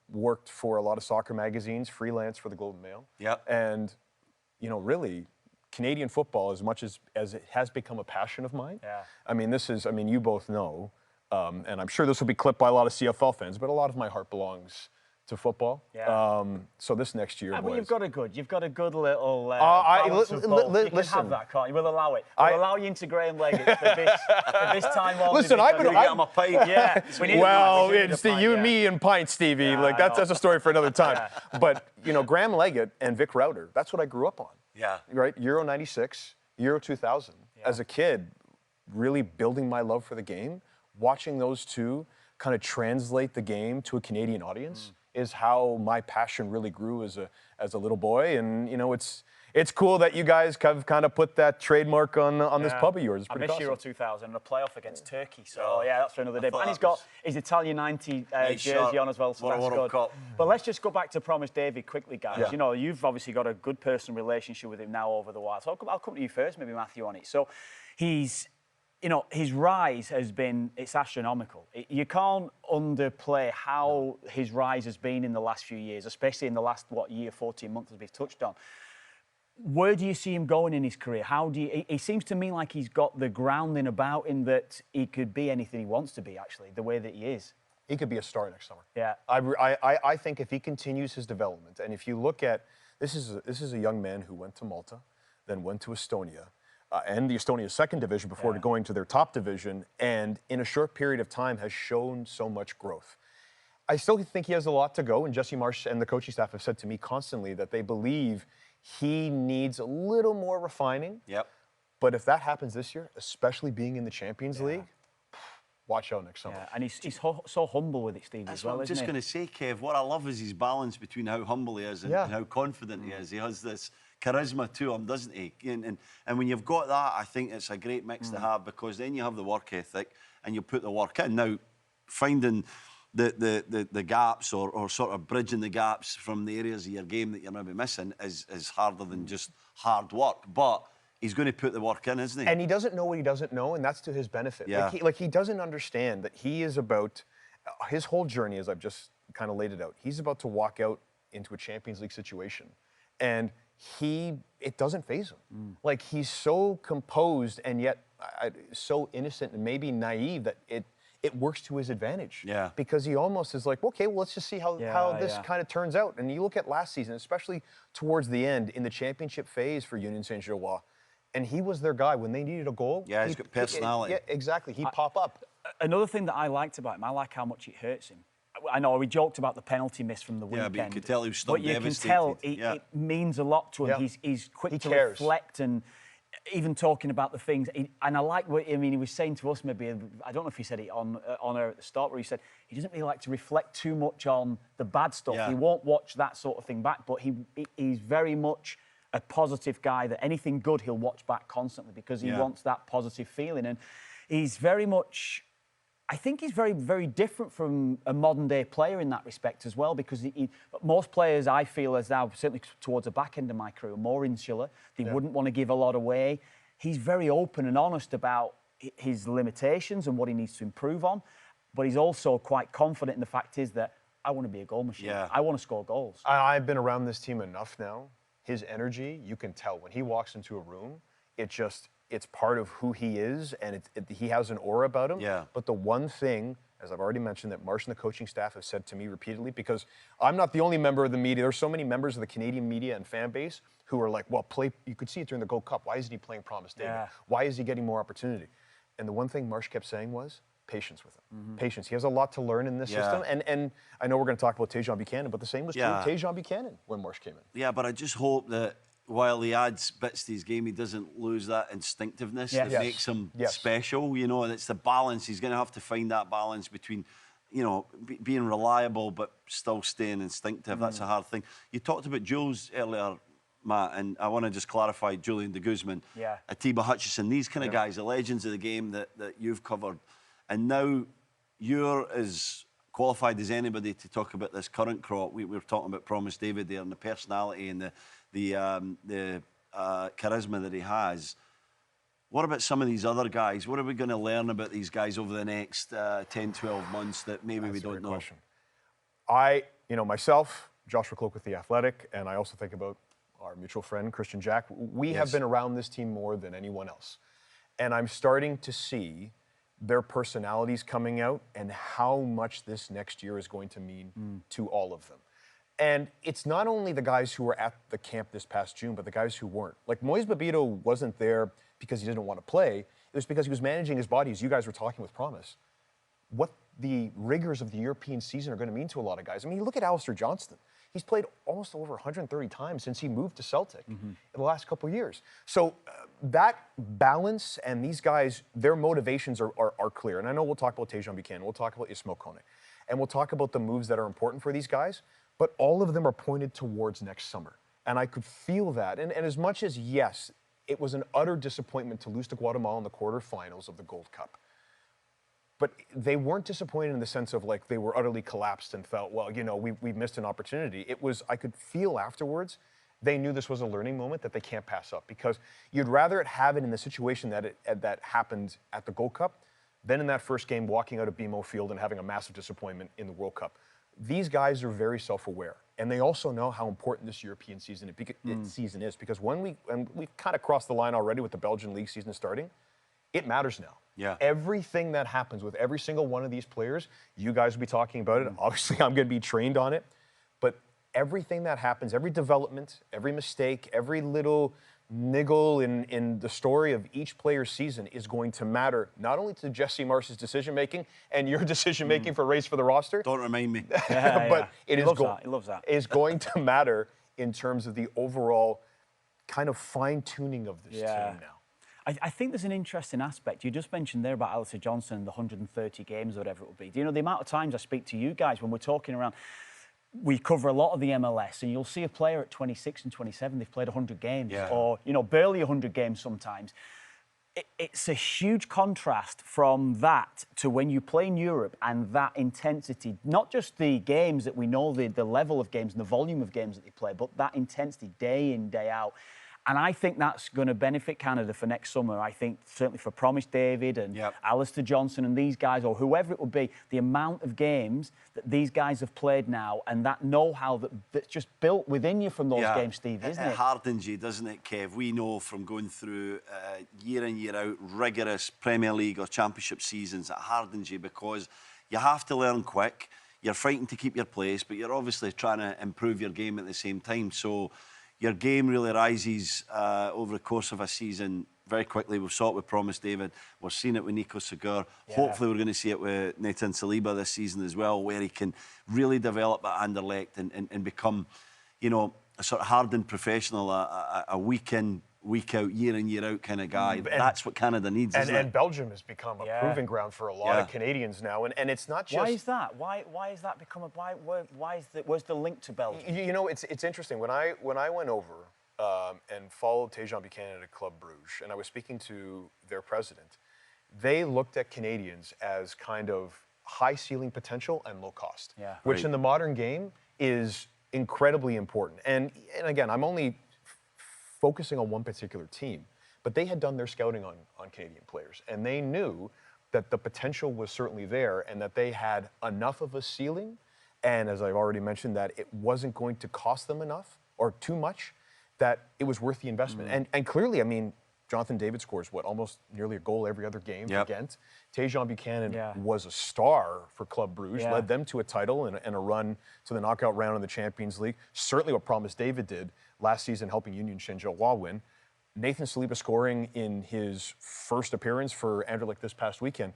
[SPEAKER 5] Worked for a lot of soccer magazines, freelance for the Globe and Mail.
[SPEAKER 4] Yep.
[SPEAKER 5] And, you know, really, Canadian football, as much as it has become a passion of mine.
[SPEAKER 3] Yeah.
[SPEAKER 5] I mean, you both know, and I'm sure this will be clipped by a lot of CFL fans, but a lot of my heart belongs to football.
[SPEAKER 3] Yeah.
[SPEAKER 5] So this next year, boys.
[SPEAKER 3] But you've got a good little balance of both. You can have that, can't you? We'll allow it. We'll allow you into Graham Leggett for this time only.
[SPEAKER 5] Listen, I've been.
[SPEAKER 4] Get him a pint.
[SPEAKER 3] Yeah.
[SPEAKER 5] Well, it's you and me and pints, Stevie.
[SPEAKER 3] Yeah,
[SPEAKER 5] like that's a story for another time. But you know, Graham Leggett and Vic Rauter. That's what I grew up on.
[SPEAKER 4] Yeah.
[SPEAKER 5] Right. Euro '96, Euro 2000. As a kid, really building my love for the game, watching those two kind of translate the game to a Canadian audience. Is how my passion really grew as a little boy, and you know it's cool that you guys have kind of put that trademark on this pub of yours. It's
[SPEAKER 3] I
[SPEAKER 5] pretty
[SPEAKER 3] missed
[SPEAKER 5] awesome.
[SPEAKER 3] Euro 2000 and a playoff against Turkey, so yeah, that's for another day. And he's got his Italian 90 jersey on as well, so that's good.
[SPEAKER 4] Cup.
[SPEAKER 3] But let's just go back to Promise David quickly, guys.
[SPEAKER 5] Yeah.
[SPEAKER 3] You know, you've obviously got a good personal relationship with him now over the while. So I'll come to you first, maybe Matthew, on it. So you know, his rise has been, it's astronomical. You can't underplay how his rise has been in the last few years, especially in the last, 14 months, as we've touched on. Where do you see him going in his career? He seems to me like he's got the grounding about him that he could be anything he wants to be, actually, the way that he is.
[SPEAKER 5] He could be a star next summer.
[SPEAKER 3] Yeah.
[SPEAKER 5] I think if he continues his development, and if you look at, this is a young man who went to Malta, then went to Estonia, and the Estonia second division before going to their top division, and in a short period of time has shown so much growth. I still think he has a lot to go, and Jesse Marsh and the coaching staff have said to me constantly that they believe he needs a little more refining.
[SPEAKER 4] Yep.
[SPEAKER 5] But if that happens this year, especially being in the Champions League, watch out next summer.
[SPEAKER 3] Yeah, and he's so humble with it, Steve, as well,
[SPEAKER 4] I'm just going to say, Kev, what I love is his balance between how humble he is and how confident he is. He has this charisma to him, doesn't he? And when you've got that, I think it's a great mix to have, because then you have the work ethic and you put the work in. Now, finding the gaps or sort of bridging the gaps from the areas of your game that you're maybe missing is harder than just hard work. But he's going to put the work in, isn't he?
[SPEAKER 5] And he doesn't know what he doesn't know, and that's to his benefit.
[SPEAKER 4] Yeah.
[SPEAKER 5] He doesn't understand that he is about, his whole journey, as I've just kind of laid it out, he's about to walk out into a Champions League situation. And it doesn't faze him. Like, he's so composed and yet so innocent and maybe naive that it works to his advantage.
[SPEAKER 4] Yeah.
[SPEAKER 5] Because he almost is like, okay, well, let's just see how this kind of turns out. And you look at last season, especially towards the end in the championship phase for Union Saint-Gilloise, and he was their guy when they needed a goal.
[SPEAKER 4] Yeah, he's got personality.
[SPEAKER 5] Yeah, exactly. He'd pop up.
[SPEAKER 3] Another thing that I liked about him, I like how much it hurts him. I know we joked about the penalty miss from the weekend.
[SPEAKER 4] Yeah, but you could tell he was still devastated.
[SPEAKER 3] But you can tell it means a lot to him.
[SPEAKER 5] Yeah.
[SPEAKER 3] He's quick to
[SPEAKER 5] cares.
[SPEAKER 3] reflect and even talking about the things. And I like what, I mean, he was saying to us maybe, I don't know if he said it on air at the start, where he said he doesn't really like to reflect too much on the bad stuff.
[SPEAKER 4] Yeah.
[SPEAKER 3] He won't watch that sort of thing back, but he's very much a positive guy, that anything good he'll watch back constantly because he wants that positive feeling. And he's very much, I think he's very, very different from a modern day player in that respect as well, because most players, I feel, as now, certainly towards the back end of my career, are more insular. They wouldn't want to give a lot away. He's very open and honest about his limitations and what he needs to improve on, but he's also quite confident in the fact is that I want to be a goal machine.
[SPEAKER 4] Yeah.
[SPEAKER 3] I want to score goals.
[SPEAKER 5] I've been around this team enough now. His energy, you can tell when he walks into a room, it's part of who he is, and he has an aura about him.
[SPEAKER 4] Yeah.
[SPEAKER 5] But the one thing, as I've already mentioned, that Marsh and the coaching staff have said to me repeatedly, because I'm not the only member of the media, there's so many members of the Canadian media and fan base who are like, well, you could see it during the Gold Cup. Why isn't he playing Promise David?
[SPEAKER 3] Yeah.
[SPEAKER 5] Why is he getting more opportunity? And the one thing Marsh kept saying was, patience with him. Patience. He has a lot to learn in this system. And I know we're going to talk about Tajon Buchanan, but the same was true of Tajon Buchanan when Marsh came in.
[SPEAKER 4] Yeah, but I just hope that while he adds bits to his game, he doesn't lose that instinctiveness that makes him special, you know, and it's the balance. He's going to have to find that balance between, you know, being reliable but still staying instinctive. That's a hard thing. You talked about Jules earlier, Matt, and I want to just clarify Julian de Guzman, Atiba Hutchison, these kind of guys, the legends of the game that you've covered. And now you're as qualified as anybody to talk about this current crop. We were talking about Promise David there and the personality and the charisma that he has. What about some of these other guys? What are we going to learn about these guys over the next 10, 12 months that maybe we don't know?
[SPEAKER 5] Question. Myself, Joshua Cloak with The Athletic, and I also think about our mutual friend, Christian Jack. We have been around this team more than anyone else. And I'm starting to see their personalities coming out and how much this next year is going to mean to all of them. And it's not only the guys who were at the camp this past June, but the guys who weren't. Like Moise Babito wasn't there because he didn't want to play. It was because he was managing his body, as you guys were talking with Promise. What the rigors of the European season are going to mean to a lot of guys. I mean, you look at Alistair Johnston. He's played almost over 130 times since he moved to Celtic in the last couple of years. So that balance and these guys, their motivations are clear. And I know we'll talk about Tajon Buchanan, we'll talk about Ismael Kone, and we'll talk about the moves that are important for these guys, but all of them are pointed towards next summer. And I could feel that. And as much as, yes, it was an utter disappointment to lose to Guatemala in the quarterfinals of the Gold Cup, but they weren't disappointed in the sense of like they were utterly collapsed and felt, well, we missed an opportunity. It was, I could feel afterwards, they knew this was a learning moment that they can't pass up, because you'd rather have it in the situation that happened at the Gold Cup than in that first game walking out of BMO Field and having a massive disappointment in the World Cup. These guys are very self-aware, and they also know how important this European season is, because and we've kind of crossed the line already with the Belgian league season starting, it matters now.
[SPEAKER 4] Yeah.
[SPEAKER 5] Everything that happens with every single one of these players, you guys will be talking about it. Obviously, I'm going to be trained on it. But everything that happens, every development, every mistake, every little niggle in the story of each player's season is going to matter, not only to Jesse Marsh's decision-making and your decision-making for race for the roster.
[SPEAKER 4] Don't remind me.
[SPEAKER 5] But it
[SPEAKER 3] He loves that.
[SPEAKER 5] is going to matter in terms of the overall kind of fine-tuning of this team now.
[SPEAKER 3] I think there's an interesting aspect. You just mentioned there about Alistair Johnston and the 130 games or whatever it will be. Do you know the amount of times I speak to you guys when we're talking around, we cover a lot of the MLS, and you'll see a player at 26 and 27, they've played 100 games, or, barely 100 games sometimes. It's a huge contrast from that to when you play in Europe and that intensity, not just the games that we know, the level of games and the volume of games that they play, but that intensity day in, day out. And I think that's going to benefit Canada for next summer. I think certainly for Promise David and Alistair Johnston and these guys, or whoever it will be, the amount of games that these guys have played now and that know-how that's just built within you from those games, Steve, isn't it?
[SPEAKER 4] It hardens you, doesn't it, Kev? We know from going through year in, year out, rigorous Premier League or Championship seasons, it hardens you because you have to learn quick. You're fighting to keep your place, but you're obviously trying to improve your game at the same time. So your game really rises over the course of a season very quickly. We've saw it with Promise David. We're seeing it with Nico Segur. Hopefully we're going to see it with Nathan Saliba this season as well, where he can really develop at Anderlecht and become, a sort of hardened professional, a week in, week out, year in, year out kind of guy. That's what Canada needs, isn't it?
[SPEAKER 5] And Belgium has become a proving ground for a lot of Canadians now. And it's not just...
[SPEAKER 3] Why is that? Why has that become a... Where's the link to Belgium?
[SPEAKER 5] It's interesting. When I went over and followed Tajon Buchanan at Club Bruges, and I was speaking to their president, they looked at Canadians as kind of high ceiling potential and low cost, which in the modern game is incredibly important. And again, I'm only focusing on one particular team, but they had done their scouting on Canadian players, and they knew that the potential was certainly there and that they had enough of a ceiling, and as I've already mentioned, that it wasn't going to cost them enough or too much, that it was worth the investment. And clearly, I mean, Jonathan David scores, almost nearly a goal every other game for Ghent. Tajon Buchanan was a star for Club Bruges, led them to a title and a run to the knockout round in the Champions League. Certainly what Promise David did last season, helping Union Saint-Gilloise win. Nathan Saliba scoring in his first appearance for Anderlecht this past weekend.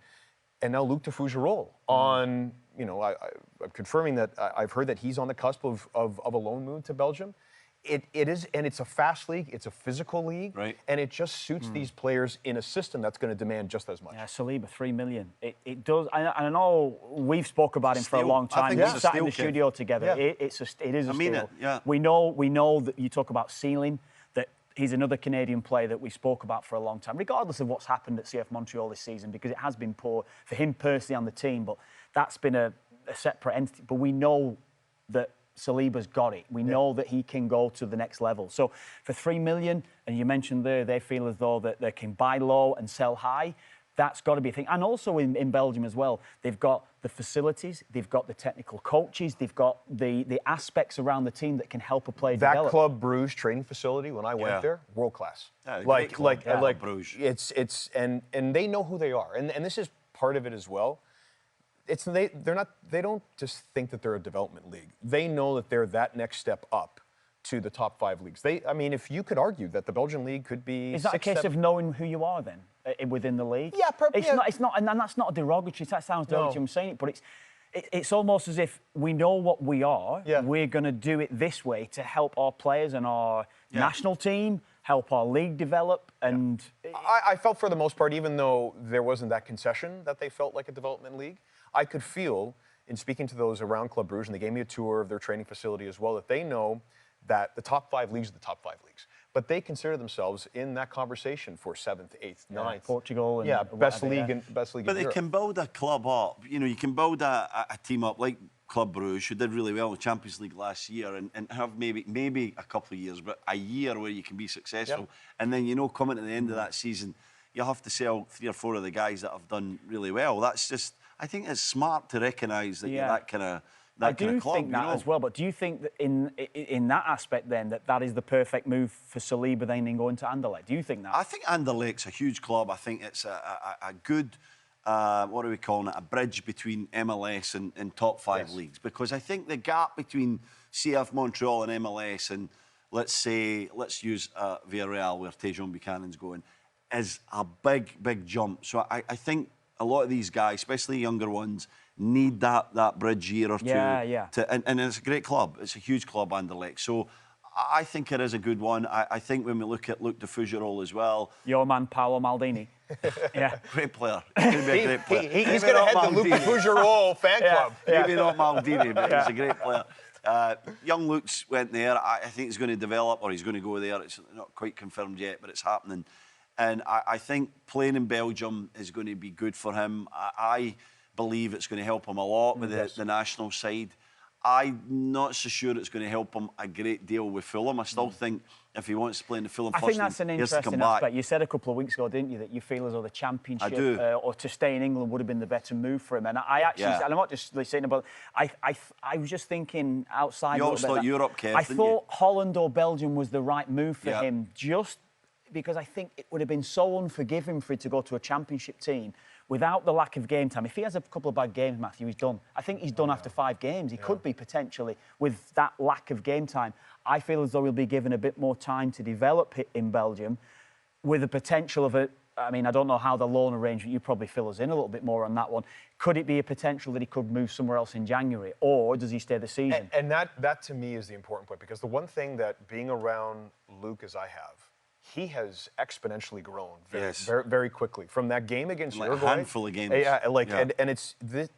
[SPEAKER 5] And now Luc de Fougerolles on, I'm confirming that I've heard that he's on the cusp of a loan move to Belgium. It is, and it's a fast league, it's a physical league, and it just suits these players in a system that's going to demand just as much.
[SPEAKER 3] Yeah, Saliba, $3 million. It does. I know we've spoke about him for a long time.
[SPEAKER 4] We've
[SPEAKER 3] sat in the studio together. It is a steal. We know that you talk about ceiling, that he's another Canadian player that we spoke about for a long time, regardless of what's happened at CF Montreal this season, because it has been poor for him personally and the team. But that's been a a separate entity, but we know that Saliba's got it. We know that he can go to the next level. So for 3 million, and you mentioned there, they feel as though that they can buy low and sell high. That's got to be a thing. And also in Belgium as well, they've got the facilities, they've got the technical coaches, they've got the aspects around the team that can help a player develop.
[SPEAKER 5] That Club Bruges training facility, when I went there, world class.
[SPEAKER 4] Like Bruges.
[SPEAKER 5] It's and they know who they are, and this is part of it as well. They don't just think that they're a development league. They know that they're that next step up to the top 5 leagues. I mean, if you could argue that the Belgian league could be...
[SPEAKER 3] Is that a case of knowing who you are then, within the league?
[SPEAKER 5] Yeah, probably.
[SPEAKER 3] It's not, and that's not a derogatory, that sounds derogatory, I'm saying it, but it's almost as if we know what we are, we're going to do it this way to help our players and our national team, help our league develop, and...
[SPEAKER 5] I felt for the most part, even though there wasn't that concession that they felt like a development league, I could feel, in speaking to those around Club Bruges, and they gave me a tour of their training facility as well, that they know that the top 5 leagues are the top 5 leagues. But they consider themselves in that conversation for 7th, 8th, 9th.
[SPEAKER 3] Portugal and
[SPEAKER 5] best league in Europe.
[SPEAKER 4] But they can build a club up. You know, you can build a team up like Club Bruges, who did really well in the Champions League last year, and have maybe a couple of years, but a year where you can be successful. And then, coming to the end of that season, you have to sell 3 or 4 of the guys that have done really well. That's just, I think it's smart to recognise that you're that kind of...
[SPEAKER 3] I do think that as well, but do you think that in that aspect then that is the perfect move for Saliba then in going to Anderlecht? Do you think that?
[SPEAKER 4] I think Anderlecht's a huge club. I think it's a good, what are we calling it, a bridge between MLS and top 5 leagues, because I think the gap between CF Montreal and MLS and let's use Villarreal where Tajon Buchanan's going, is a big jump. So I think a lot of these guys, especially younger ones, need that bridge year or two. And it's a great club. It's a huge club, Anderlecht. So I think it is a good one. I think when we look at Luc de Fougerolles as well.
[SPEAKER 3] Your man, Paolo Maldini.
[SPEAKER 4] Great player. He's going to be a great player.
[SPEAKER 5] He's going to head the Luc de Fougerolles fan club.
[SPEAKER 4] Maybe not Maldini, but he's a great player. Young Luke's went there. I think he's going to develop, or he's going to go there. It's not quite confirmed yet, but it's happening. And I think playing in Belgium is going to be good for him. I believe it's going to help him a lot with the national side. I'm not so sure it's going to help him a great deal with Fulham. I still think if he wants to play in the Fulham first,
[SPEAKER 3] I think that's an interesting aspect. You said a couple of weeks ago, didn't you, that you feel as though the Championship or to stay in England would have been the better move for him. And I actually, and I'm not just saying about, I was just thinking outside.
[SPEAKER 4] You always thought Europe, Kev,
[SPEAKER 3] I thought Holland or Belgium was the right move for him, just because I think it would have been so unforgiving for him to go to a Championship team without the lack of game time. If he has a couple of bad games, Matthew, he's done. I think he's done after 5 games. He could be potentially with that lack of game time. I feel as though he'll be given a bit more time to develop it in Belgium with the potential of I don't know how the loan arrangement, you probably fill us in a little bit more on that one. Could it be a potential that he could move somewhere else in January, or does he stay the season?
[SPEAKER 5] And that to me is the important point, because the one thing that being around Luke as I have, he has exponentially grown very, very quickly from that game against Uruguay.
[SPEAKER 4] A handful of games.
[SPEAKER 5] And it's this,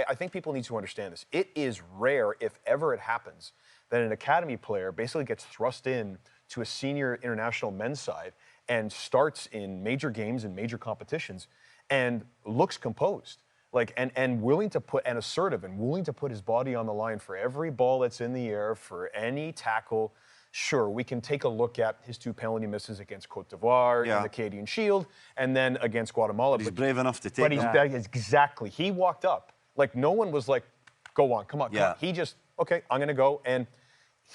[SPEAKER 5] I think people need to understand this. It is rare, if ever it happens, that an academy player basically gets thrust in to a senior international men's side and starts in major games and major competitions and looks composed. And willing to put, and assertive, and willing to put his body on the line for every ball that's in the air, for any tackle. Sure, we can take a look at his 2 penalty misses against Côte d'Ivoire in the Canadian Shield, and then against Guatemala.
[SPEAKER 4] But he's brave enough to take
[SPEAKER 5] it. Exactly. He walked up. No one was like, go on, come on, come on. He just, okay, I'm going to go. And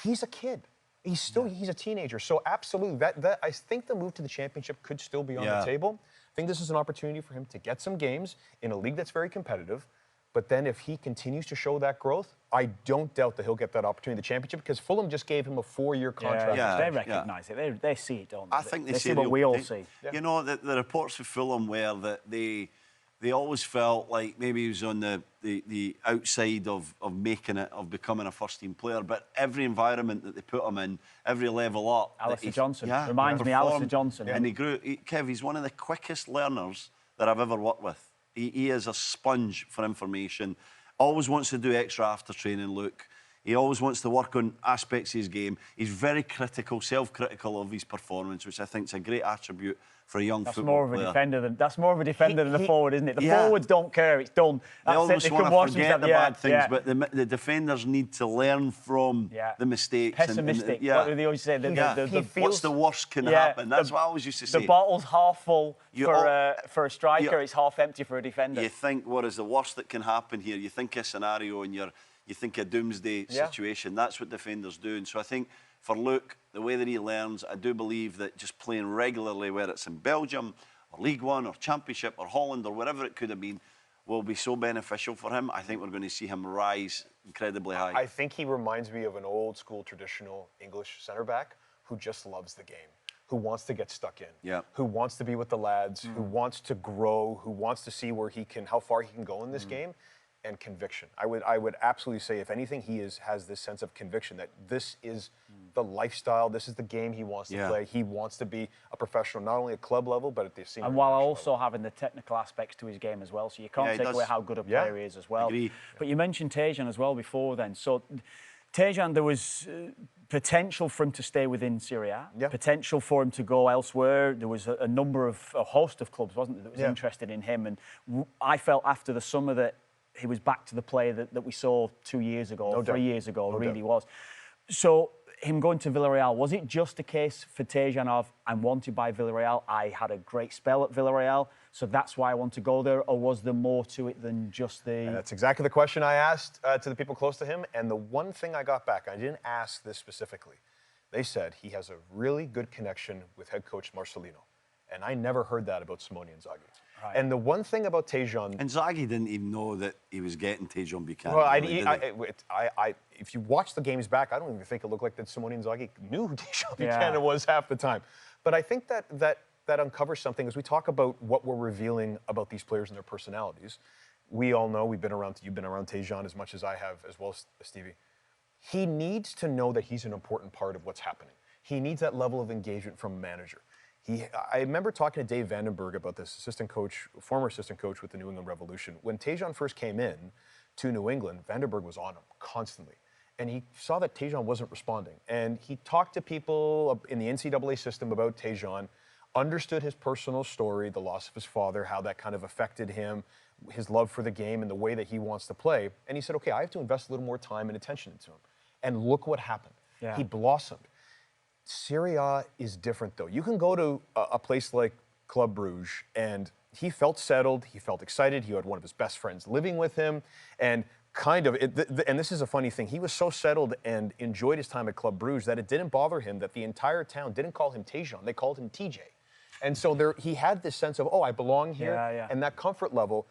[SPEAKER 5] he's a kid. He's a teenager. So absolutely, that I think the move to the Championship could still be on the table. I think this is an opportunity for him to get some games in a league that's very competitive. But then if he continues to show that growth, I don't doubt that he'll get that opportunity in the Championship, because Fulham just gave him a 4-year contract.
[SPEAKER 3] They recognise it. They see it, don't they?
[SPEAKER 4] I think they
[SPEAKER 3] see what we all see.
[SPEAKER 4] You know, the reports of Fulham were that they always felt like maybe he was on the outside of making it, of becoming a first-team player. But every environment that they put him in, every level up...
[SPEAKER 3] Alistair Johnson. Reminds me of Alistair Johnson.
[SPEAKER 4] And he grew... Kev, he's one of the quickest learners that I've ever worked with. He is a sponge for information. Always wants to do extra after training, Luke. He always wants to work on aspects of his game. He's very critical, self-critical of his performance, which I think is a great attribute for a young football player.
[SPEAKER 3] That's more of a defender than the forward, isn't it? The
[SPEAKER 4] yeah.
[SPEAKER 3] forwards don't care. It's done.
[SPEAKER 4] They almost want to forget the bad things,
[SPEAKER 3] yeah.
[SPEAKER 4] but the defenders need to learn from the mistakes.
[SPEAKER 3] Pessimistic. What do they always say?
[SPEAKER 4] What's the worst can happen? That's what I always used to say.
[SPEAKER 3] The bottle's half full for a striker. It's half empty for a defender.
[SPEAKER 4] You think, what is the worst that can happen here? You think a scenario and you think a doomsday situation. That's what defenders do. And so I think for Luke, the way that he learns, I do believe that just playing regularly, whether it's in Belgium or League One or Championship or Holland or wherever it could have been, will be so beneficial for him. I think we're going to see him rise incredibly high.
[SPEAKER 5] I think he reminds me of an old school traditional English centre back who just loves the game, who wants to get stuck in, who wants to be with the lads, who wants to grow, who wants to see how far he can go in this game, and conviction. I would absolutely say, if anything, he has this sense of conviction that this is the lifestyle, this is the game he wants to play. He wants to be a professional, not only at club level, but at the senior
[SPEAKER 3] and while
[SPEAKER 5] level.
[SPEAKER 3] also having the technical aspects to his game as well. So you can't take away how good a player he is as well.
[SPEAKER 4] Agreed.
[SPEAKER 3] But you mentioned Tajon as well before then. So Tajon, there was potential for him to stay within Serie A, potential for him to go elsewhere. There was a host of clubs, wasn't there, that was interested in him. And I felt after the summer that he was back to the player that we saw 2 years ago, 3 years ago, really was. So him going to Villarreal, was it just a case for Tajon of, I'm wanted by Villarreal, I had a great spell at Villarreal, so that's why I want to go there, or was there more to it than just the...
[SPEAKER 5] And that's exactly the question I asked to the people close to him, and the one thing I got back, I didn't ask this specifically, they said he has a really good connection with head coach Marcelino, and I never heard that about Simone Inzaghi. Right. And the one thing about Tajon...
[SPEAKER 4] Inzaghi didn't even know that he was getting Tajon Buchanan.
[SPEAKER 5] Well, if you watch the games back, I don't even think it looked like that Simone Inzaghi knew who Tajon Buchanan was half the time. But I think that uncovers something as we talk about what we're revealing about these players and their personalities. We all know, you've been around Tajon as much as I have, as well as Stevie. He needs to know that he's an important part of what's happening. He needs that level of engagement from a manager. I remember talking to Dave Vandenberg about this, former assistant coach with the New England Revolution. When Tajon first came in to New England, Vandenberg was on him constantly. And he saw that Tajon wasn't responding. And he talked to people in the NCAA system about Tajon, understood his personal story, the loss of his father, how that kind of affected him, his love for the game and the way that he wants to play. And he said, okay, I have to invest a little more time and attention into him. And look what happened. Yeah. He blossomed. Serie A is different, though. You can go to a place like Club Bruges, and he felt settled, he felt excited, he had one of his best friends living with him, and and this is a funny thing, he was so settled and enjoyed his time at Club Bruges that it didn't bother him that the entire town didn't call him Tajon, they called him TJ. And so he had this sense of, oh, I belong here, and that comfort level,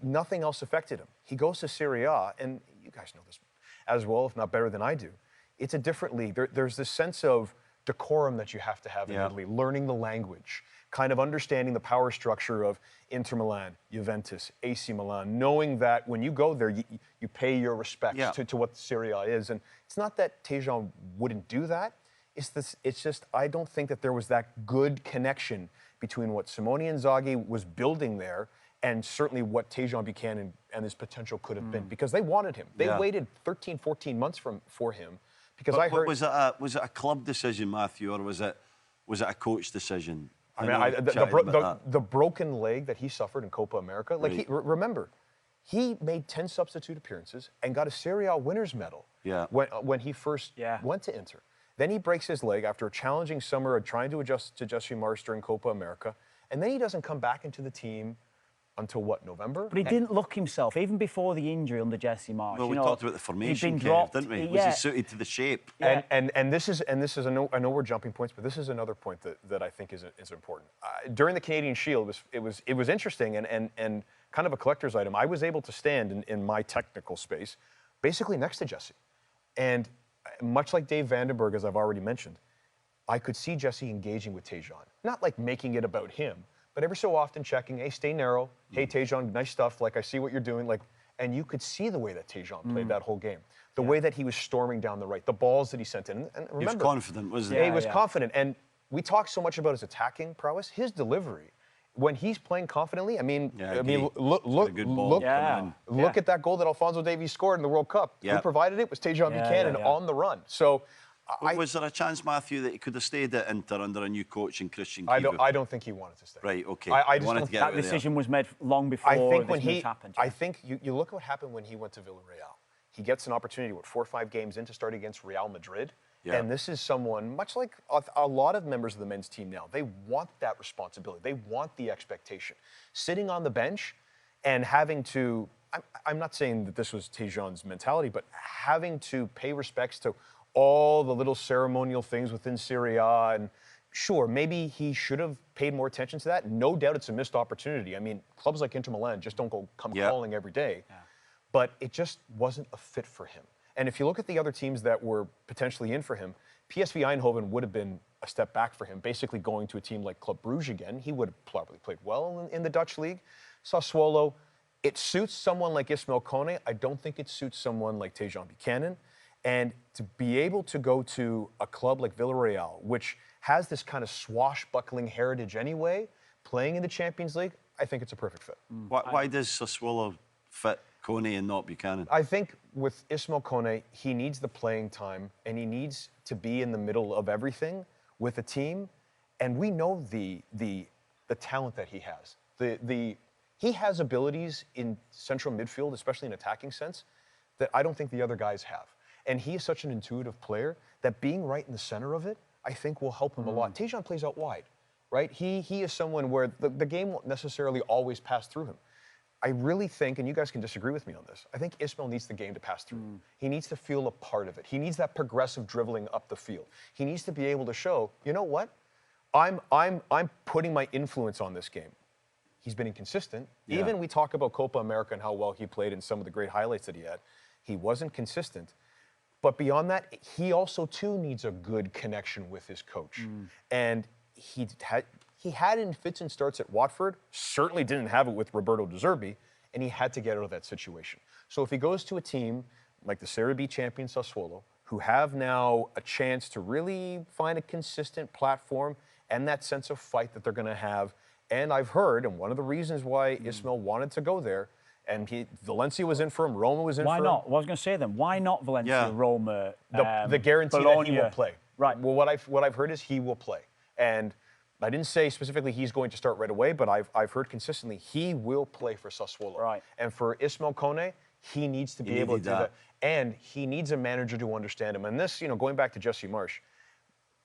[SPEAKER 5] nothing else affected him. He goes to Serie A, and you guys know this as well, if not better than I do. It's a different league. There's this sense of decorum that you have to have in Italy, learning the language, kind of understanding the power structure of Inter Milan, Juventus, AC Milan, knowing that when you go there, you pay your respects to what Serie A is. And it's not that Tajon wouldn't do that. It's just, I don't think that there was that good connection between what Simone Inzaghi was building there and certainly what Tajon Buchanan and his potential could have been, because they wanted him. They waited 13, 14 months for him. Because I heard,
[SPEAKER 4] was it a club decision, Matthew, or was it a coach decision?
[SPEAKER 5] I mean, the broken leg that he suffered in Copa America. Like remember, he made 10 substitute appearances and got a Serie A winners medal. When he first went to Inter. Then he breaks his leg after a challenging summer of trying to adjust to Jesse Marsh during Copa America, and then he doesn't come back into the team until what, November?
[SPEAKER 3] But he didn't look himself, even before the injury under Jesse Marsh.
[SPEAKER 4] Well, we talked about the formation,
[SPEAKER 3] he'd been dropped,
[SPEAKER 4] didn't we? Was he suited to the shape?
[SPEAKER 5] And this is I know we're jumping points, but this is another point that I think is important. During the Canadian Shield, it was interesting and kind of a collector's item. I was able to stand in my technical space, basically next to Jesse, and much like Dave Vandenberg, as I've already mentioned, I could see Jesse engaging with Tajon, not like making it about him, but every so often checking, hey, stay narrow. Hey, Tajon, nice stuff. Like, I see what you're doing. And you could see the way that Tajon played that whole game. The way that he was storming down the right, the balls that he sent in. And remember,
[SPEAKER 4] he was confident, wasn't
[SPEAKER 5] he? He was confident. And we talk so much about his attacking prowess. His delivery when he's playing confidently, I mean,
[SPEAKER 4] A good ball coming in.
[SPEAKER 5] look at that goal that Alphonso Davies scored in the World Cup.
[SPEAKER 4] Yeah.
[SPEAKER 5] Who provided it was Tajon Buchanan on the run. So,
[SPEAKER 4] was there a chance, Matthew, that he could have stayed at Inter under a new coach in Christian Kivu?
[SPEAKER 5] I don't think he wanted to stay.
[SPEAKER 4] Right, okay.
[SPEAKER 5] I
[SPEAKER 4] He
[SPEAKER 5] just
[SPEAKER 4] wanted
[SPEAKER 5] don't
[SPEAKER 4] to get
[SPEAKER 3] That
[SPEAKER 4] out of
[SPEAKER 3] decision was made long before this move happened.
[SPEAKER 5] I think you look at what happened when he went to Villarreal. He gets an opportunity, 4 or 5 games in to start against Real Madrid.
[SPEAKER 4] Yeah.
[SPEAKER 5] And this is someone, much like a lot of members of the men's team now, they want that responsibility. They want the expectation. Sitting on the bench and having to, I'm not saying that this was Tajon's mentality, but having to pay respects to all the little ceremonial things within Serie A. And sure, maybe he should have paid more attention to that. No doubt it's a missed opportunity. I mean, clubs like Inter Milan just don't come calling every day. Yeah. But it just wasn't a fit for him. And if you look at the other teams that were potentially in for him, PSV Eindhoven would have been a step back for him, basically going to a team like Club Brugge again. He would have probably played well in the Dutch league. Sassuolo, it suits someone like Ismael Kone. I don't think it suits someone like Tajon Buchanan. And to be able to go to a club like Villarreal, which has this kind of swashbuckling heritage anyway, playing in the Champions League, I think it's a perfect fit.
[SPEAKER 4] Why does Sassuolo fit Kone and not Buchanan?
[SPEAKER 5] I think with Ismael Kone, he needs the playing time and he needs to be in the middle of everything with a team. And we know the talent that he has. He has abilities in central midfield, especially in attacking sense, that I don't think the other guys have. And he is such an intuitive player that being right in the center of it, I think will help him a lot. Tajon plays out wide, right? He is someone where the game won't necessarily always pass through him. I really think, and you guys can disagree with me on this, I think Ismael needs the game to pass through. He needs to feel a part of it. He needs that progressive dribbling up the field. He needs to be able to show, you know what? I'm putting my influence on this game. He's been inconsistent.
[SPEAKER 4] Yeah.
[SPEAKER 5] Even we talk about Copa America and how well he played in some of the great highlights that he had. He wasn't consistent. But beyond that, he also too needs a good connection with his coach. And he had in fits and starts at Watford, certainly didn't have it with Roberto De Zerbi, and he had to get out of that situation. So if he goes to a team like the Serie B champion Sassuolo, who have now a chance to really find a consistent platform and that sense of fight that they're going to have, and I've heard, and one of the reasons why Ismael wanted to go there, and Valencia was in for him, Roma was in for him.
[SPEAKER 3] Why not? Well, I was going to say then, why not Valencia, Roma,
[SPEAKER 5] the guarantee
[SPEAKER 3] Bologna.
[SPEAKER 5] that he will play.
[SPEAKER 3] Right.
[SPEAKER 5] Well, what I've heard is he will play. And I didn't say specifically he's going to start right away, but I've heard consistently he will play for Sassuolo.
[SPEAKER 3] Right.
[SPEAKER 5] And for Ismael Kone, he needs to be able to do that. And he needs a manager to understand him. And this, going back to Jesse Marsch,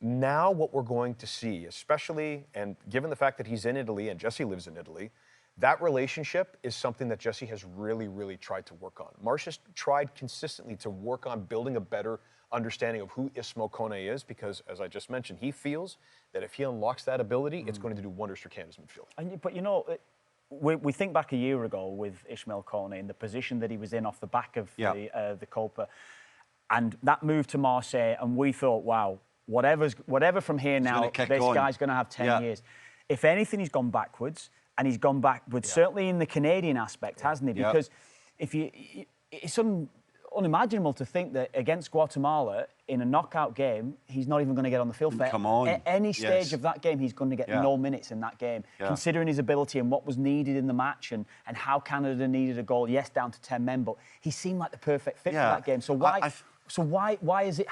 [SPEAKER 5] now what we're going to see, especially, and given the fact that he's in Italy and Jesse lives in Italy, that relationship is something that Jesse has really, really tried to work on. Marsch has tried consistently to work on building a better understanding of who Ismael Kone is because, as I just mentioned, he feels that if he unlocks that ability, it's going to do wonders for Canada's midfield.
[SPEAKER 3] But we think back a year ago with Ismael Kone in the position that he was in off the back of the Copa, and that move to Marseille, and we thought, wow, whatever from here now, this guy's going to have 10 years. If anything, he's gone backwards, and he's gone backwards, certainly in the Canadian aspect, hasn't he? Because it's unimaginable to think that against Guatemala in a knockout game, he's not even going to get on the field.
[SPEAKER 4] Come on.
[SPEAKER 3] At any stage of that game, he's going to get no minutes in that game. Considering his ability and what was needed in the match and how Canada needed a goal, yes, down to 10 men, but he seemed like the perfect fit for that game. So why is it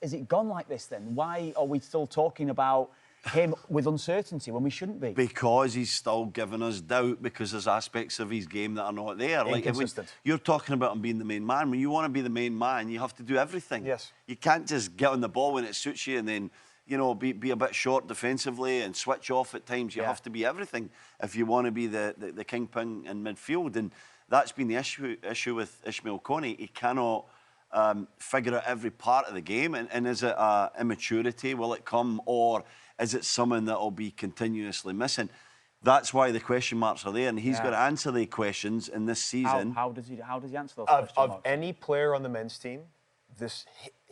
[SPEAKER 3] is it gone like this then? Why are we still talking about him with uncertainty when we shouldn't be?
[SPEAKER 4] Because he's still giving us doubt because there's aspects of his game that are not there.
[SPEAKER 5] Inconsistent.
[SPEAKER 4] You're talking about him being the main man. When you want to be the main man, you have to do everything.
[SPEAKER 5] Yes.
[SPEAKER 4] You can't just get on the ball when it suits you and then, be a bit short defensively and switch off at times. You have to be everything if you want to be the kingpin in midfield. And that's been the issue with Ismael Kone. He cannot figure out every part of the game. And is it immaturity? Will it come? Or is it someone that will be continuously missing? That's why the question marks are there, and he's got to answer the questions in this season.
[SPEAKER 3] How does he answer those questions?
[SPEAKER 5] Of any player on the men's team,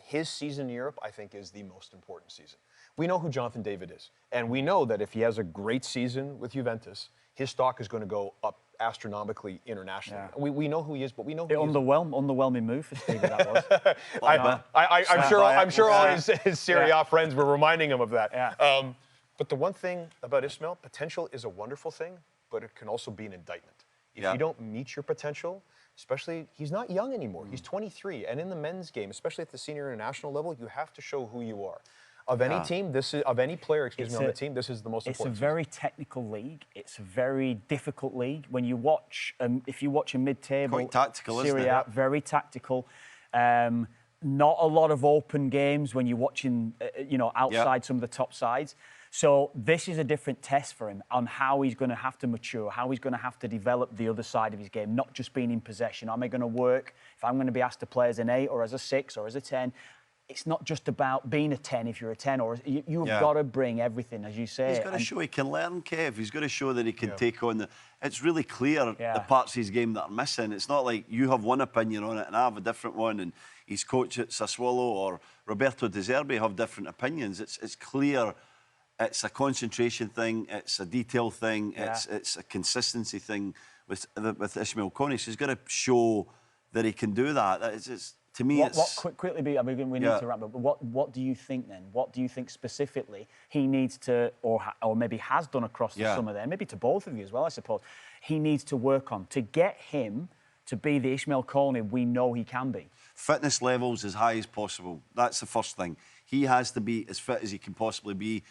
[SPEAKER 5] his season in Europe, I think, is the most important season. We know who Jonathan David is, and we know that if he has a great season with Juventus, his stock is going to go up astronomically internationally. Yeah. We know who he is, but we know who he is.
[SPEAKER 3] Underwhelming move for Stevie, that was.
[SPEAKER 5] I'm sure all his Serie A friends were reminding him of that.
[SPEAKER 3] Yeah.
[SPEAKER 5] But the one thing about Ismael, potential is a wonderful thing, but it can also be an indictment. If you don't meet your potential, especially, he's not young anymore. He's 23, and in the men's game, especially at the senior international level, you have to show who you are. Of any team, of any player, on the team, this is the most important.
[SPEAKER 3] It's a very technical league. It's a very difficult league. When you watch, if you watch a mid-table,
[SPEAKER 4] quite tactical,
[SPEAKER 3] Serie
[SPEAKER 4] isn't
[SPEAKER 3] A,
[SPEAKER 4] it?
[SPEAKER 3] very tactical. Not a lot of open games when you're watching, outside some of the top sides. So this is a different test for him on how he's going to have to mature, how he's going to have to develop the other side of his game, not just being in possession. Am I going to work? If I'm going to be asked to play as an 8 or as a 6 or as a 10, it's not just about being a 10 if you're a 10, or you've got to bring everything, as you say.
[SPEAKER 4] He's got to show he can learn, Kev. He's got to show that he can take on the... It's really clear the parts of his game that are missing. It's not like you have one opinion on it and I have a different one, and his coach at Sassuolo or Roberto De Zerbi have different opinions. It's clear it's a concentration thing, it's a detail thing, it's a consistency thing with Ismael Kone. So he's got to show that he can do that. To me,
[SPEAKER 3] quickly, I mean, we need to wrap up. But what do you think then? What do you think specifically he needs to, or maybe has done across the summer there, maybe to both of you as well, I suppose, he needs to work on to get him to be the Ismael Kone we know he can be?
[SPEAKER 4] Fitness levels as high as possible. That's the first thing. He has to be as fit as he can possibly be.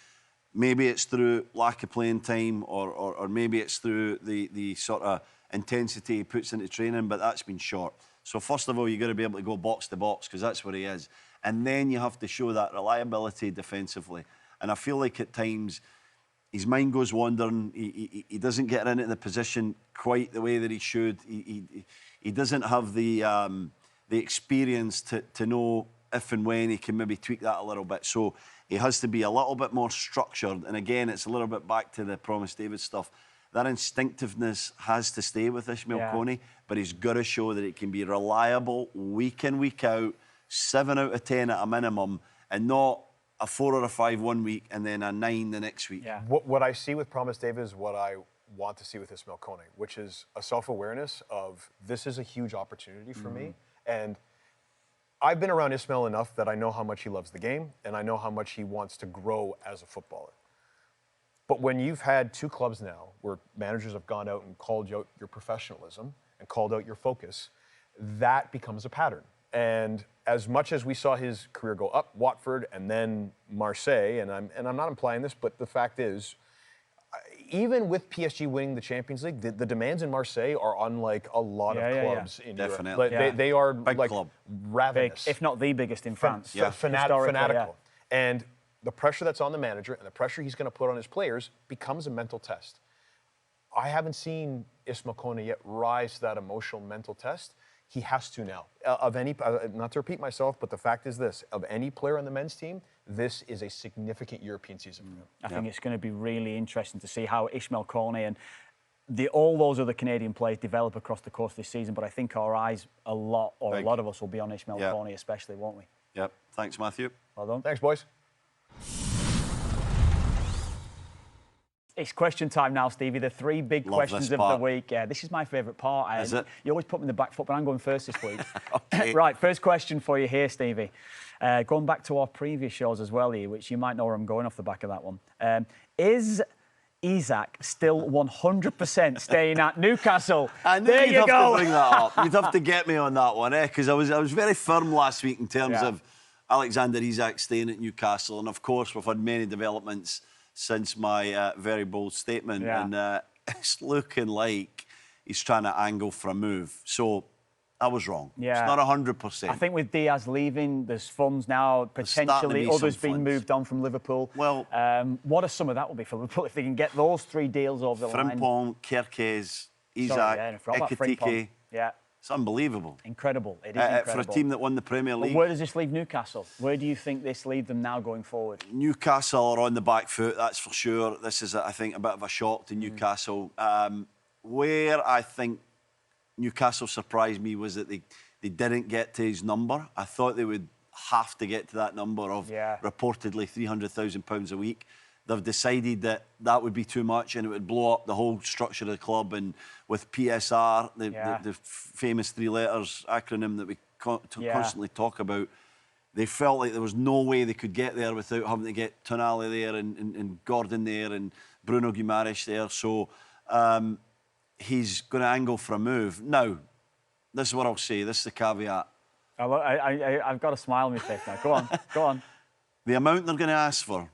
[SPEAKER 4] Maybe it's through lack of playing time, or maybe it's through the sort of intensity he puts into training, but that's been short. So first of all, you've got to be able to go box to box, because that's where he is. And then you have to show that reliability defensively. And I feel like at times his mind goes wandering. He doesn't get into the position quite the way that he should. He doesn't have the experience to know if and when he can maybe tweak that a little bit. So he has to be a little bit more structured. And again, it's a little bit back to the Promise David stuff. That instinctiveness has to stay with Ismael Kone, but he's got to show that it can be reliable week in, week out, 7 out of 10 at a minimum, and not a 4 or a 5 one week and then a 9 the next week.
[SPEAKER 3] Yeah.
[SPEAKER 5] What I see with Promise David is what I want to see with Ismael Kone, which is a self-awareness of this is a huge opportunity for me. And I've been around Ismael enough that I know how much he loves the game, and I know how much he wants to grow as a footballer. But when you've had 2 clubs now where managers have gone out and called out your professionalism and called out your focus, that becomes a pattern. And as much as we saw his career go up, Watford and then Marseille, and I'm not implying this, but the fact is, even with PSG winning the Champions League, the demands in Marseille are unlike a lot of clubs in
[SPEAKER 4] Definitely.
[SPEAKER 5] Europe. They are
[SPEAKER 4] big
[SPEAKER 5] like
[SPEAKER 4] club.
[SPEAKER 5] ravenous.
[SPEAKER 3] If not the biggest in France.
[SPEAKER 5] Fanatical. And the pressure that's on the manager and the pressure he's going to put on his players becomes a mental test. I haven't seen Ismael Kone yet rise to that emotional mental test. He has to now. Not to repeat myself, but the fact is this, of any player on the men's team, this is a significant European season for him.
[SPEAKER 3] I think it's going to be really interesting to see how Ismael Kone and all those other Canadian players develop across the course of this season, but I think our eyes, a lot of us will be on Ismael Kone especially, won't we?
[SPEAKER 4] Yep. Thanks, Matthew.
[SPEAKER 3] Well done.
[SPEAKER 5] Thanks, boys.
[SPEAKER 3] It's question time now, Stevie. The 3 big questions of the week. Yeah, this is my favourite part.
[SPEAKER 4] Is it?
[SPEAKER 3] You always put me in the back foot, but I'm going first this week.
[SPEAKER 4] Okay.
[SPEAKER 3] Right, first question for you here, Stevie. Going back to our previous shows as well here, which you might know where I'm going off the back of that one. Is Isaac still 100% staying at Newcastle?
[SPEAKER 4] I knew you'd have to bring that up. You'd have to get me on that one, because I was very firm last week in terms of Alexander Isak staying at Newcastle, and of course we've had many developments since my very bold statement, and it's looking like he's trying to angle for a move. So I was wrong.
[SPEAKER 3] Yeah.
[SPEAKER 4] It's not 100%.
[SPEAKER 3] I think with Diaz leaving, there's funds now, potentially others being moved on from Liverpool.
[SPEAKER 4] Well,
[SPEAKER 3] what a sum of that will be for Liverpool if they can get those 3 deals over the line.
[SPEAKER 4] Frimpong, Kerkez, Isak, Ekitike.
[SPEAKER 3] Yeah.
[SPEAKER 4] It's unbelievable.
[SPEAKER 3] Incredible. It is incredible.
[SPEAKER 4] For a team that won the Premier League.
[SPEAKER 3] But where does this leave Newcastle? Where do you think this leaves them now going forward?
[SPEAKER 4] Newcastle are on the back foot, that's for sure. This is, I think, a bit of a shock to Newcastle. Where I think Newcastle surprised me was that they didn't get to his number. I thought they would have to get to that number of reportedly £300,000 a week. They've decided that would be too much and it would blow up the whole structure of the club. And with PSR, the famous 3 letters acronym that we constantly talk about, they felt like there was no way they could get there without having to get Tonali there and Gordon there and Bruno Guimaraes there. So he's going to angle for a move. Now, this is what I'll say. This is the caveat.
[SPEAKER 3] I've got a smile on my face now. Go on, go on.
[SPEAKER 4] The amount they're going to ask for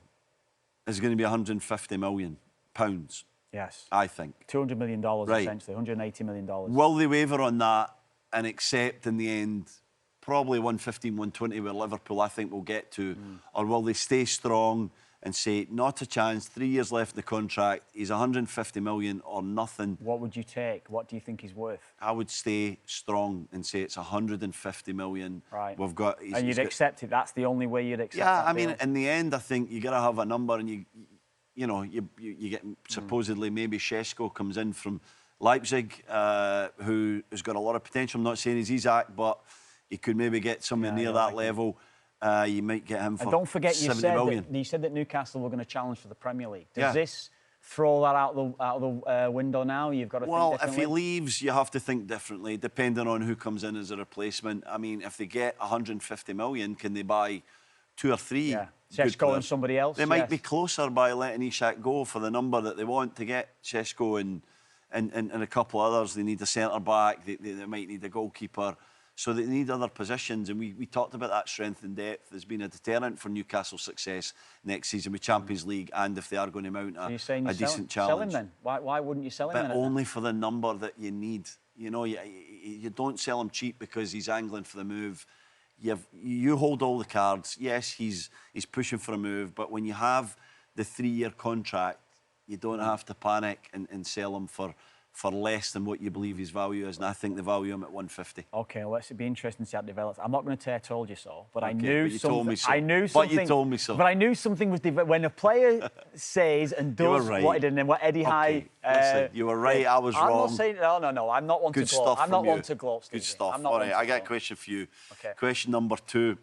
[SPEAKER 4] is going to be £150 million.
[SPEAKER 3] Yes.
[SPEAKER 4] I think.
[SPEAKER 3] $200 million,
[SPEAKER 4] Right.
[SPEAKER 3] essentially. $180 million.
[SPEAKER 4] Will they waver on that and accept in the end probably 115, 120 where Liverpool, I think, will get to? Or will they stay strong and say, not a chance, 3 years left in the contract, he's 150 million or nothing?
[SPEAKER 3] What would you take? What do you think he's worth?
[SPEAKER 4] I would stay strong and say it's 150 million.
[SPEAKER 3] Right.
[SPEAKER 4] We've got...
[SPEAKER 3] And you'd accept it? That's the only way you'd accept it?
[SPEAKER 4] Yeah,
[SPEAKER 3] that
[SPEAKER 4] I mean,
[SPEAKER 3] deal?
[SPEAKER 4] in the end, I think you got to have a number, and you know, you get supposedly maybe Šeško comes in from Leipzig, who has got a lot of potential. I'm not saying he's Isaac, but he could maybe get somewhere near that level. You might get him for
[SPEAKER 3] and don't forget,
[SPEAKER 4] 70 million.
[SPEAKER 3] you said that Newcastle were going to challenge for the Premier League. Does this throw that out the window now? You've got to think differently?
[SPEAKER 4] If he leaves, you have to think differently, depending on who comes in as a replacement. I mean, if they get 150 million, can they buy 2 or 3?
[SPEAKER 3] Yeah. Šeško and somebody else?
[SPEAKER 4] They might be closer by letting Ishak go for the number that they want to get Šeško and a couple of others. They need a centre-back. They might need a goalkeeper. So they need other positions. And we talked about that strength and depth as being a deterrent for Newcastle's success next season with Champions League, and if they are going to mount a decent challenge.
[SPEAKER 3] Sell him then? Why wouldn't you sell him then?
[SPEAKER 4] But only for the number that you need. You know, you don't sell him cheap because he's angling for the move. You hold all the cards. Yes, he's pushing for a move, but when you have the 3-year contract, you don't have to panic and sell him for less than what you believe his value is. And I think they value him at 150.
[SPEAKER 3] Okay, well, it'll be interesting to see how it develops. I'm not going to say I told you so, but
[SPEAKER 4] Okay,
[SPEAKER 3] I knew
[SPEAKER 4] but you told me so.
[SPEAKER 3] I knew something.
[SPEAKER 4] But you told me so.
[SPEAKER 3] But I knew something was when a player says and does
[SPEAKER 4] right.
[SPEAKER 3] what he did, and then what Eddie High.
[SPEAKER 4] Listen, you were right. I was
[SPEAKER 3] I'm
[SPEAKER 4] wrong.
[SPEAKER 3] not saying no. I'm not one
[SPEAKER 4] Good
[SPEAKER 3] to gloat.
[SPEAKER 4] stuff
[SPEAKER 3] I'm not
[SPEAKER 4] from you.
[SPEAKER 3] one to gloat, Stevie.
[SPEAKER 4] Good stuff.
[SPEAKER 3] I'm not
[SPEAKER 4] All
[SPEAKER 3] one
[SPEAKER 4] right,
[SPEAKER 3] to
[SPEAKER 4] I got a
[SPEAKER 3] gloat.
[SPEAKER 4] question for you.
[SPEAKER 3] Okay.
[SPEAKER 4] Question number 2.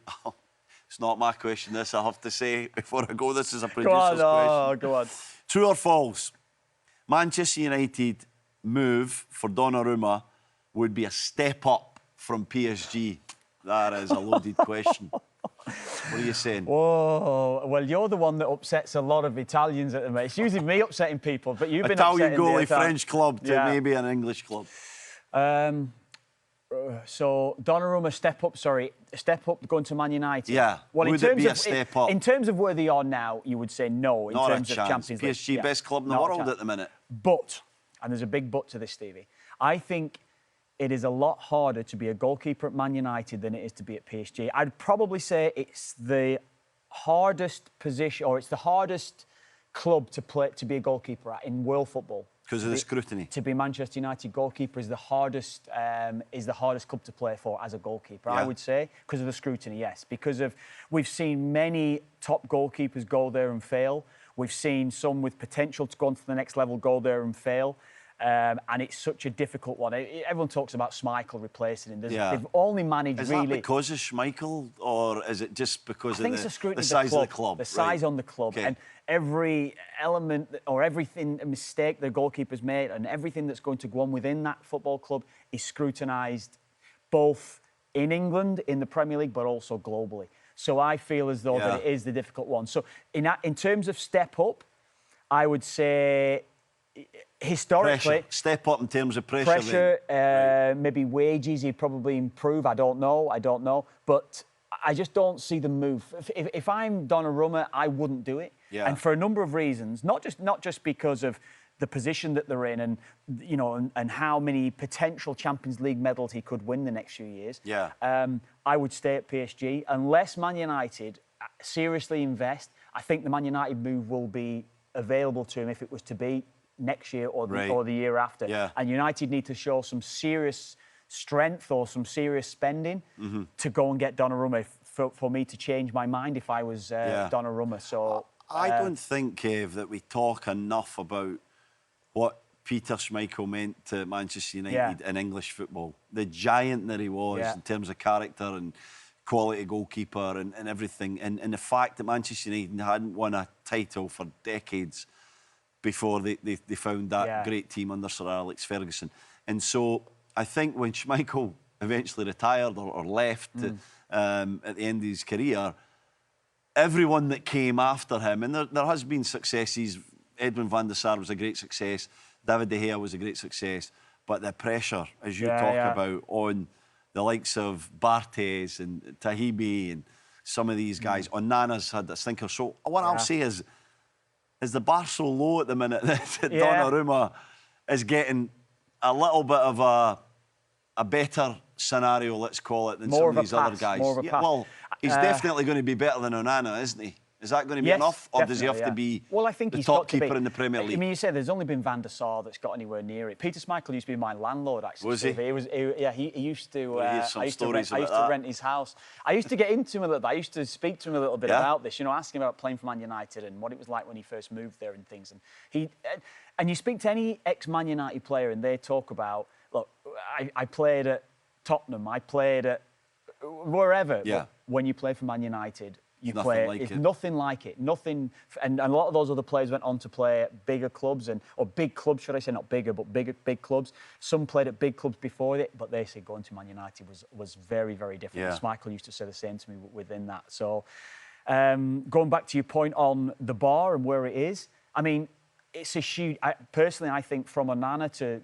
[SPEAKER 4] It's not my question, this, I have to say. Before I go, this is a producer's question.
[SPEAKER 3] Go on.
[SPEAKER 4] True or false? Manchester United move for Donnarumma would be a step up from PSG. That is a loaded question. What are you saying?
[SPEAKER 3] Whoa, well, you're the one that upsets a lot of Italians at the moment. It's usually me upsetting people, but you've been
[SPEAKER 4] Italian
[SPEAKER 3] upsetting
[SPEAKER 4] goalie, French club to
[SPEAKER 3] Yeah.
[SPEAKER 4] maybe an English club.
[SPEAKER 3] So Donnarumma step up going to Man United.
[SPEAKER 4] Yeah.
[SPEAKER 3] Well,
[SPEAKER 4] Would it be a step up?
[SPEAKER 3] In terms of where they are now, you would say no. In
[SPEAKER 4] Not a
[SPEAKER 3] terms of
[SPEAKER 4] chance.
[SPEAKER 3] Champions League,
[SPEAKER 4] PSG, best club in the
[SPEAKER 3] Not a
[SPEAKER 4] world
[SPEAKER 3] chance.
[SPEAKER 4] at the minute.
[SPEAKER 3] But, and there's a big but to this, Stevie, I think it is a lot harder to be a goalkeeper at Man United than it is to be at PSG. I'd probably say it's the hardest position, or it's the hardest club to be a goalkeeper at in world football.
[SPEAKER 4] Because of the scrutiny.
[SPEAKER 3] To be Manchester United goalkeeper is the hardest club to play for as a goalkeeper, I would say, because of the scrutiny, yes. Because we've seen many top goalkeepers go there and fail. We've seen some with potential to go on to the next level go there and fail. And it's such a difficult one. Everyone talks about Schmeichel replacing him. They've only managed
[SPEAKER 4] Is
[SPEAKER 3] really...
[SPEAKER 4] Is that because of Schmeichel, or is it just because
[SPEAKER 3] I think
[SPEAKER 4] of
[SPEAKER 3] it's the scrutiny
[SPEAKER 4] the size of the club?
[SPEAKER 3] The size on the club.
[SPEAKER 4] Okay.
[SPEAKER 3] And every element or everything, a mistake the goalkeeper's made and everything that's going to go on within that football club is scrutinised both in England, in the Premier League, but also globally. So I feel as though that it is the difficult one. So in terms of step up, I would say... Historically,
[SPEAKER 4] pressure. Step up in terms of pressure.
[SPEAKER 3] Maybe wages, he'd probably improve. I don't know. But I just don't see the move. If I'm Donnarumma, I wouldn't do it.
[SPEAKER 4] Yeah.
[SPEAKER 3] And for a number of reasons, not just because of the position that they're in, and you know, and how many potential Champions League medals he could win the next few years.
[SPEAKER 4] Yeah.
[SPEAKER 3] I would stay at PSG unless Man United seriously invest. I think the Man United move will be available to him if it was to be next year or the year after.
[SPEAKER 4] Yeah.
[SPEAKER 3] And United need to show some serious strength or some serious spending to go and get Donnarumma for me to change my mind if I was Donnarumma. So
[SPEAKER 4] I don't think, Kev, that we talk enough about what Peter Schmeichel meant to Manchester United in English football. The giant that he was in terms of character and quality goalkeeper and everything. And the fact that Manchester United hadn't won a title for decades before they found that great team under Sir Alex Ferguson. And so I think when Schmeichel eventually retired or left at the end of his career, everyone that came after him, and there has been successes. Edwin van der Sar was a great success. David De Gea was a great success. But the pressure, as you talk about, on the likes of Barthez and Tahibi and some of these guys, Onana's had a stinker. So what I'll say is the bar so low at the minute that Donnarumma is getting a little bit of a better scenario, let's call it, than some of these other guys. Well, he's definitely going to be better than Onana, isn't he? Is that going to be enough, or does he have to be the top keeper in the Premier League?
[SPEAKER 3] I mean, you say there's only been Van der Sar that's got anywhere near it. Peter Schmeichel used to be my landlord, actually.
[SPEAKER 4] Was he?
[SPEAKER 3] He used to.
[SPEAKER 4] I used to
[SPEAKER 3] rent his house. I used to get into him a little bit. I used to speak to him a little bit about this. You know, ask him about playing for Man United and what it was like when he first moved there and things. And you speak to any ex-Man United player, and they talk about, look, I played at Tottenham. I played at wherever.
[SPEAKER 4] Yeah.
[SPEAKER 3] When you play for Man United, you
[SPEAKER 4] nothing
[SPEAKER 3] play.
[SPEAKER 4] like
[SPEAKER 3] it's
[SPEAKER 4] it.
[SPEAKER 3] nothing like it. Nothing. And a lot of those other players went on to play at bigger clubs or big clubs, should I say, not bigger, but big clubs. Some played at big clubs before it, but they say going to Man United was very, very different.
[SPEAKER 4] Yeah.
[SPEAKER 3] Schmeichel used to say the same to me within that. So, going back to your point on the bar and where it is, I mean, it's a huge. Personally, I think from Onana to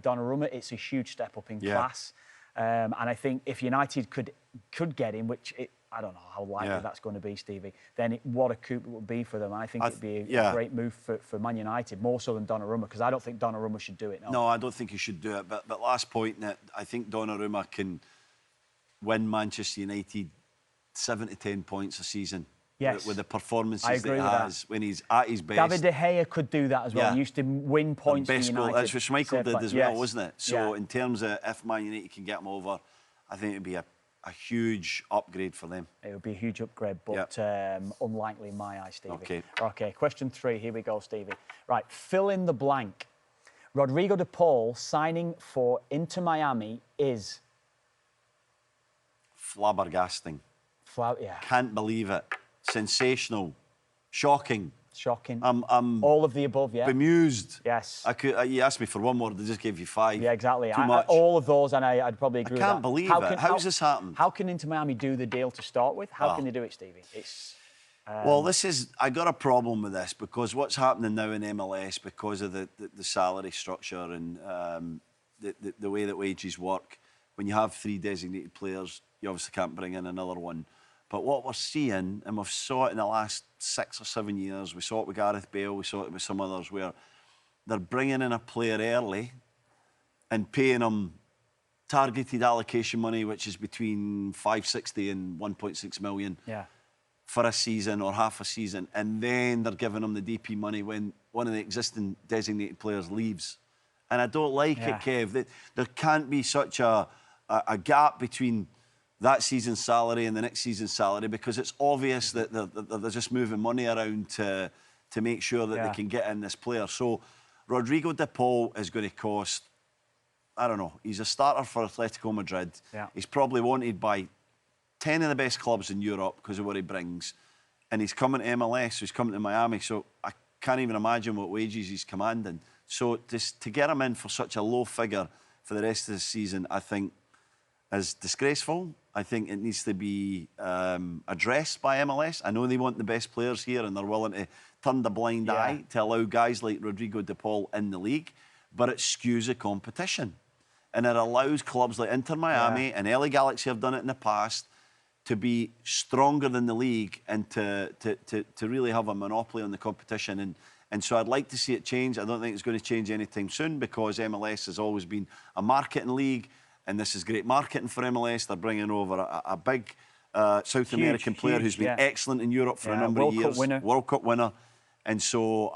[SPEAKER 3] Donnarumma, it's a huge step up in class. And I think if United could get him, which I don't know how likely that's going to be, Stevie, then what a coup it would be for them. I think it'd be a great move for Man United, more so than Donnarumma, because I don't think Donnarumma should do it.
[SPEAKER 4] No, I don't think he should do it. But last point, I think Donnarumma can win Manchester United 7 to 10 points a season.
[SPEAKER 3] Yes.
[SPEAKER 4] With the performances
[SPEAKER 3] that he has
[SPEAKER 4] when he's at his best.
[SPEAKER 3] David De Gea could do that as well. He used to win points for United.
[SPEAKER 4] Goal. That's what Schmeichel did as well, wasn't it? So in terms of if Man United can get him over, I think it'd be a huge upgrade for them.
[SPEAKER 3] It would be a huge upgrade, but unlikely in my eyes, Stevie. Okay, question 3. Here we go, Stevie. Right, fill in the blank. Rodrigo De Paul signing for Inter Miami is...
[SPEAKER 4] Flabbergasting. Can't believe it. Sensational. Shocking. I'm
[SPEAKER 3] all of the above,
[SPEAKER 4] bemused.
[SPEAKER 3] Yes.
[SPEAKER 4] You asked me for one word, I just gave you 5.
[SPEAKER 3] Yeah, exactly.
[SPEAKER 4] Too much.
[SPEAKER 3] All of those, and I'd probably agree with that.
[SPEAKER 4] I can't believe it. How's this happened?
[SPEAKER 3] How can Inter Miami do the deal to start with? How can they do it, Stevie? It's...
[SPEAKER 4] Well, I got a problem with this because what's happening now in MLS, because of the salary structure and the way that wages work, when you have 3 designated players, you obviously can't bring in another one. But what we're seeing, and we've saw it in the last 6 or 7 years, we saw it with Gareth Bale, we saw it with some others, where they're bringing in a player early and paying them targeted allocation money, which is between 560 and 1.6 million for a season or half a season, and then they're giving them the DP money when one of the existing designated players leaves. And I don't like it, Kev. There can't be such a gap between that season's salary and the next season's salary, because it's obvious that they're just moving money around to make sure that they can get in this player. So Rodrigo De Paul is going to cost, I don't know, he's a starter for Atletico Madrid. He's probably wanted by 10 of the best clubs in Europe because of what he brings. And he's coming to MLS, so he's coming to Miami, so I can't even imagine what wages he's commanding. So to get him in for such a low figure for the rest of the season, I think is disgraceful. I think it needs to be addressed by MLS. I know they want the best players here and they're willing to turn the blind eye to allow guys like Rodrigo De Paul in the league, but it skews the competition. And it allows clubs like Inter Miami and LA Galaxy have done it in the past to be stronger than the league and to really have a monopoly on the competition. And so I'd like to see it change. I don't think it's going to change anytime soon because MLS has always been a marketing league. And this is great marketing for MLS. They're bringing over a big South American player who's been excellent in Europe for a number of years. World Cup winner. And so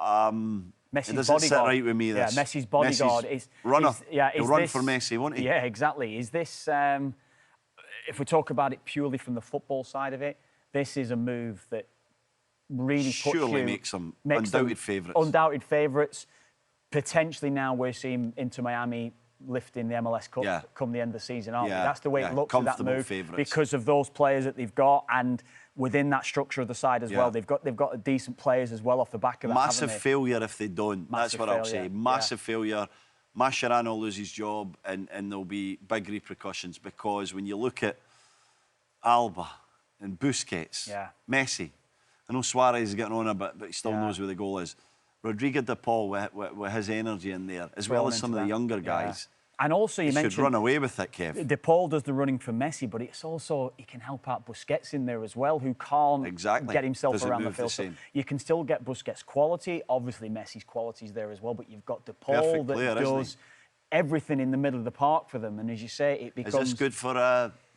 [SPEAKER 3] Messi's
[SPEAKER 4] it doesn't sit right with me, this.
[SPEAKER 3] Messi's bodyguard.
[SPEAKER 4] He'll run for Messi, won't he?
[SPEAKER 3] Yeah, exactly. Is this, if we talk about it purely from the football side of it, this is a move that really
[SPEAKER 4] makes them undoubted favourites.
[SPEAKER 3] Undoubted favourites. Potentially now we're seeing Inter Miami lifting the MLS Cup come the end of the season, aren't we? That's the way it looks with that move
[SPEAKER 4] favourites.
[SPEAKER 3] because of those players that they've got, and within that structure of the side as well, they've got decent players as well off the back of that.
[SPEAKER 4] Massive failure if they don't. That's what I'll say. Massive failure. Mascherano will lose his job and there'll be big repercussions, because when you look at Alba and Busquets, Messi, I know Suarez is getting on a bit, but he still knows where the goal is. Rodrigo De Paul with his energy in there, as well as some of the younger guys.
[SPEAKER 3] And also, you mentioned...
[SPEAKER 4] should run away with it, Kev.
[SPEAKER 3] De Paul does the running for Messi, but it's also, he can help out Busquets in there as well, who can't get himself around the field. So you can still get Busquets' quality. Obviously, Messi's quality is there as well, but you've got De Paul that does everything in the middle of the park for them. And as you say, it becomes...
[SPEAKER 4] Is this good for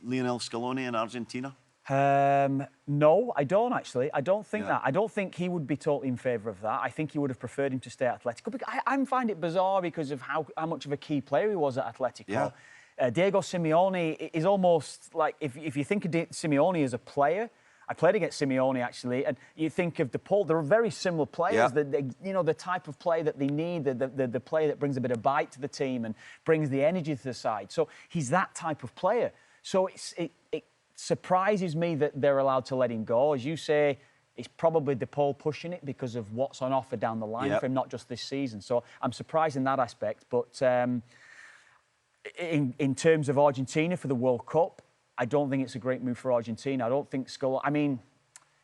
[SPEAKER 4] Lionel Scaloni in Argentina?
[SPEAKER 3] No, I don't actually. I don't think that. I don't think he would be totally in favour of that. I think he would have preferred him to stay at Atletico. I find it bizarre because of how much of a key player he was at Atletico. Diego Simeone is almost like, if you think of Simeone as a player, I played against Simeone actually, and you think of De Paul, they're very similar players. The type of play that they need, the player that brings a bit of bite to the team and brings the energy to the side. So he's that type of player. So it surprises me that they're allowed to let him go. As you say, it's probably De Paul pushing it because of what's on offer down the line for him, not just this season. So I'm surprised in that aspect. But in terms of Argentina for the World Cup, I don't think it's a great move for Argentina. I don't think Scaloni... I mean,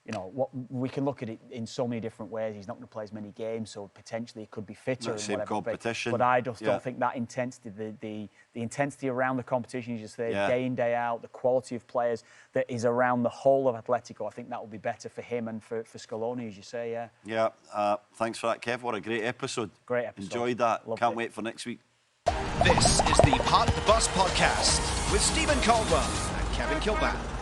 [SPEAKER 3] you know, we can look at it in so many different ways. He's not going to play as many games, so potentially he could be fitter and whatever.
[SPEAKER 4] Competition.
[SPEAKER 3] But I just don't think that intensity, the intensity around the competition, as you say, day in, day out, the quality of players that is around the whole of Atletico, I think that will be better for him and for Scaloni, as you say,
[SPEAKER 4] Thanks for that, Kev. What a great episode.
[SPEAKER 3] Great episode.
[SPEAKER 4] Enjoyed that. Can't wait for next week.
[SPEAKER 2] This is the Hot Bus Podcast with Stephen Caldwell and Kevin Kilbane.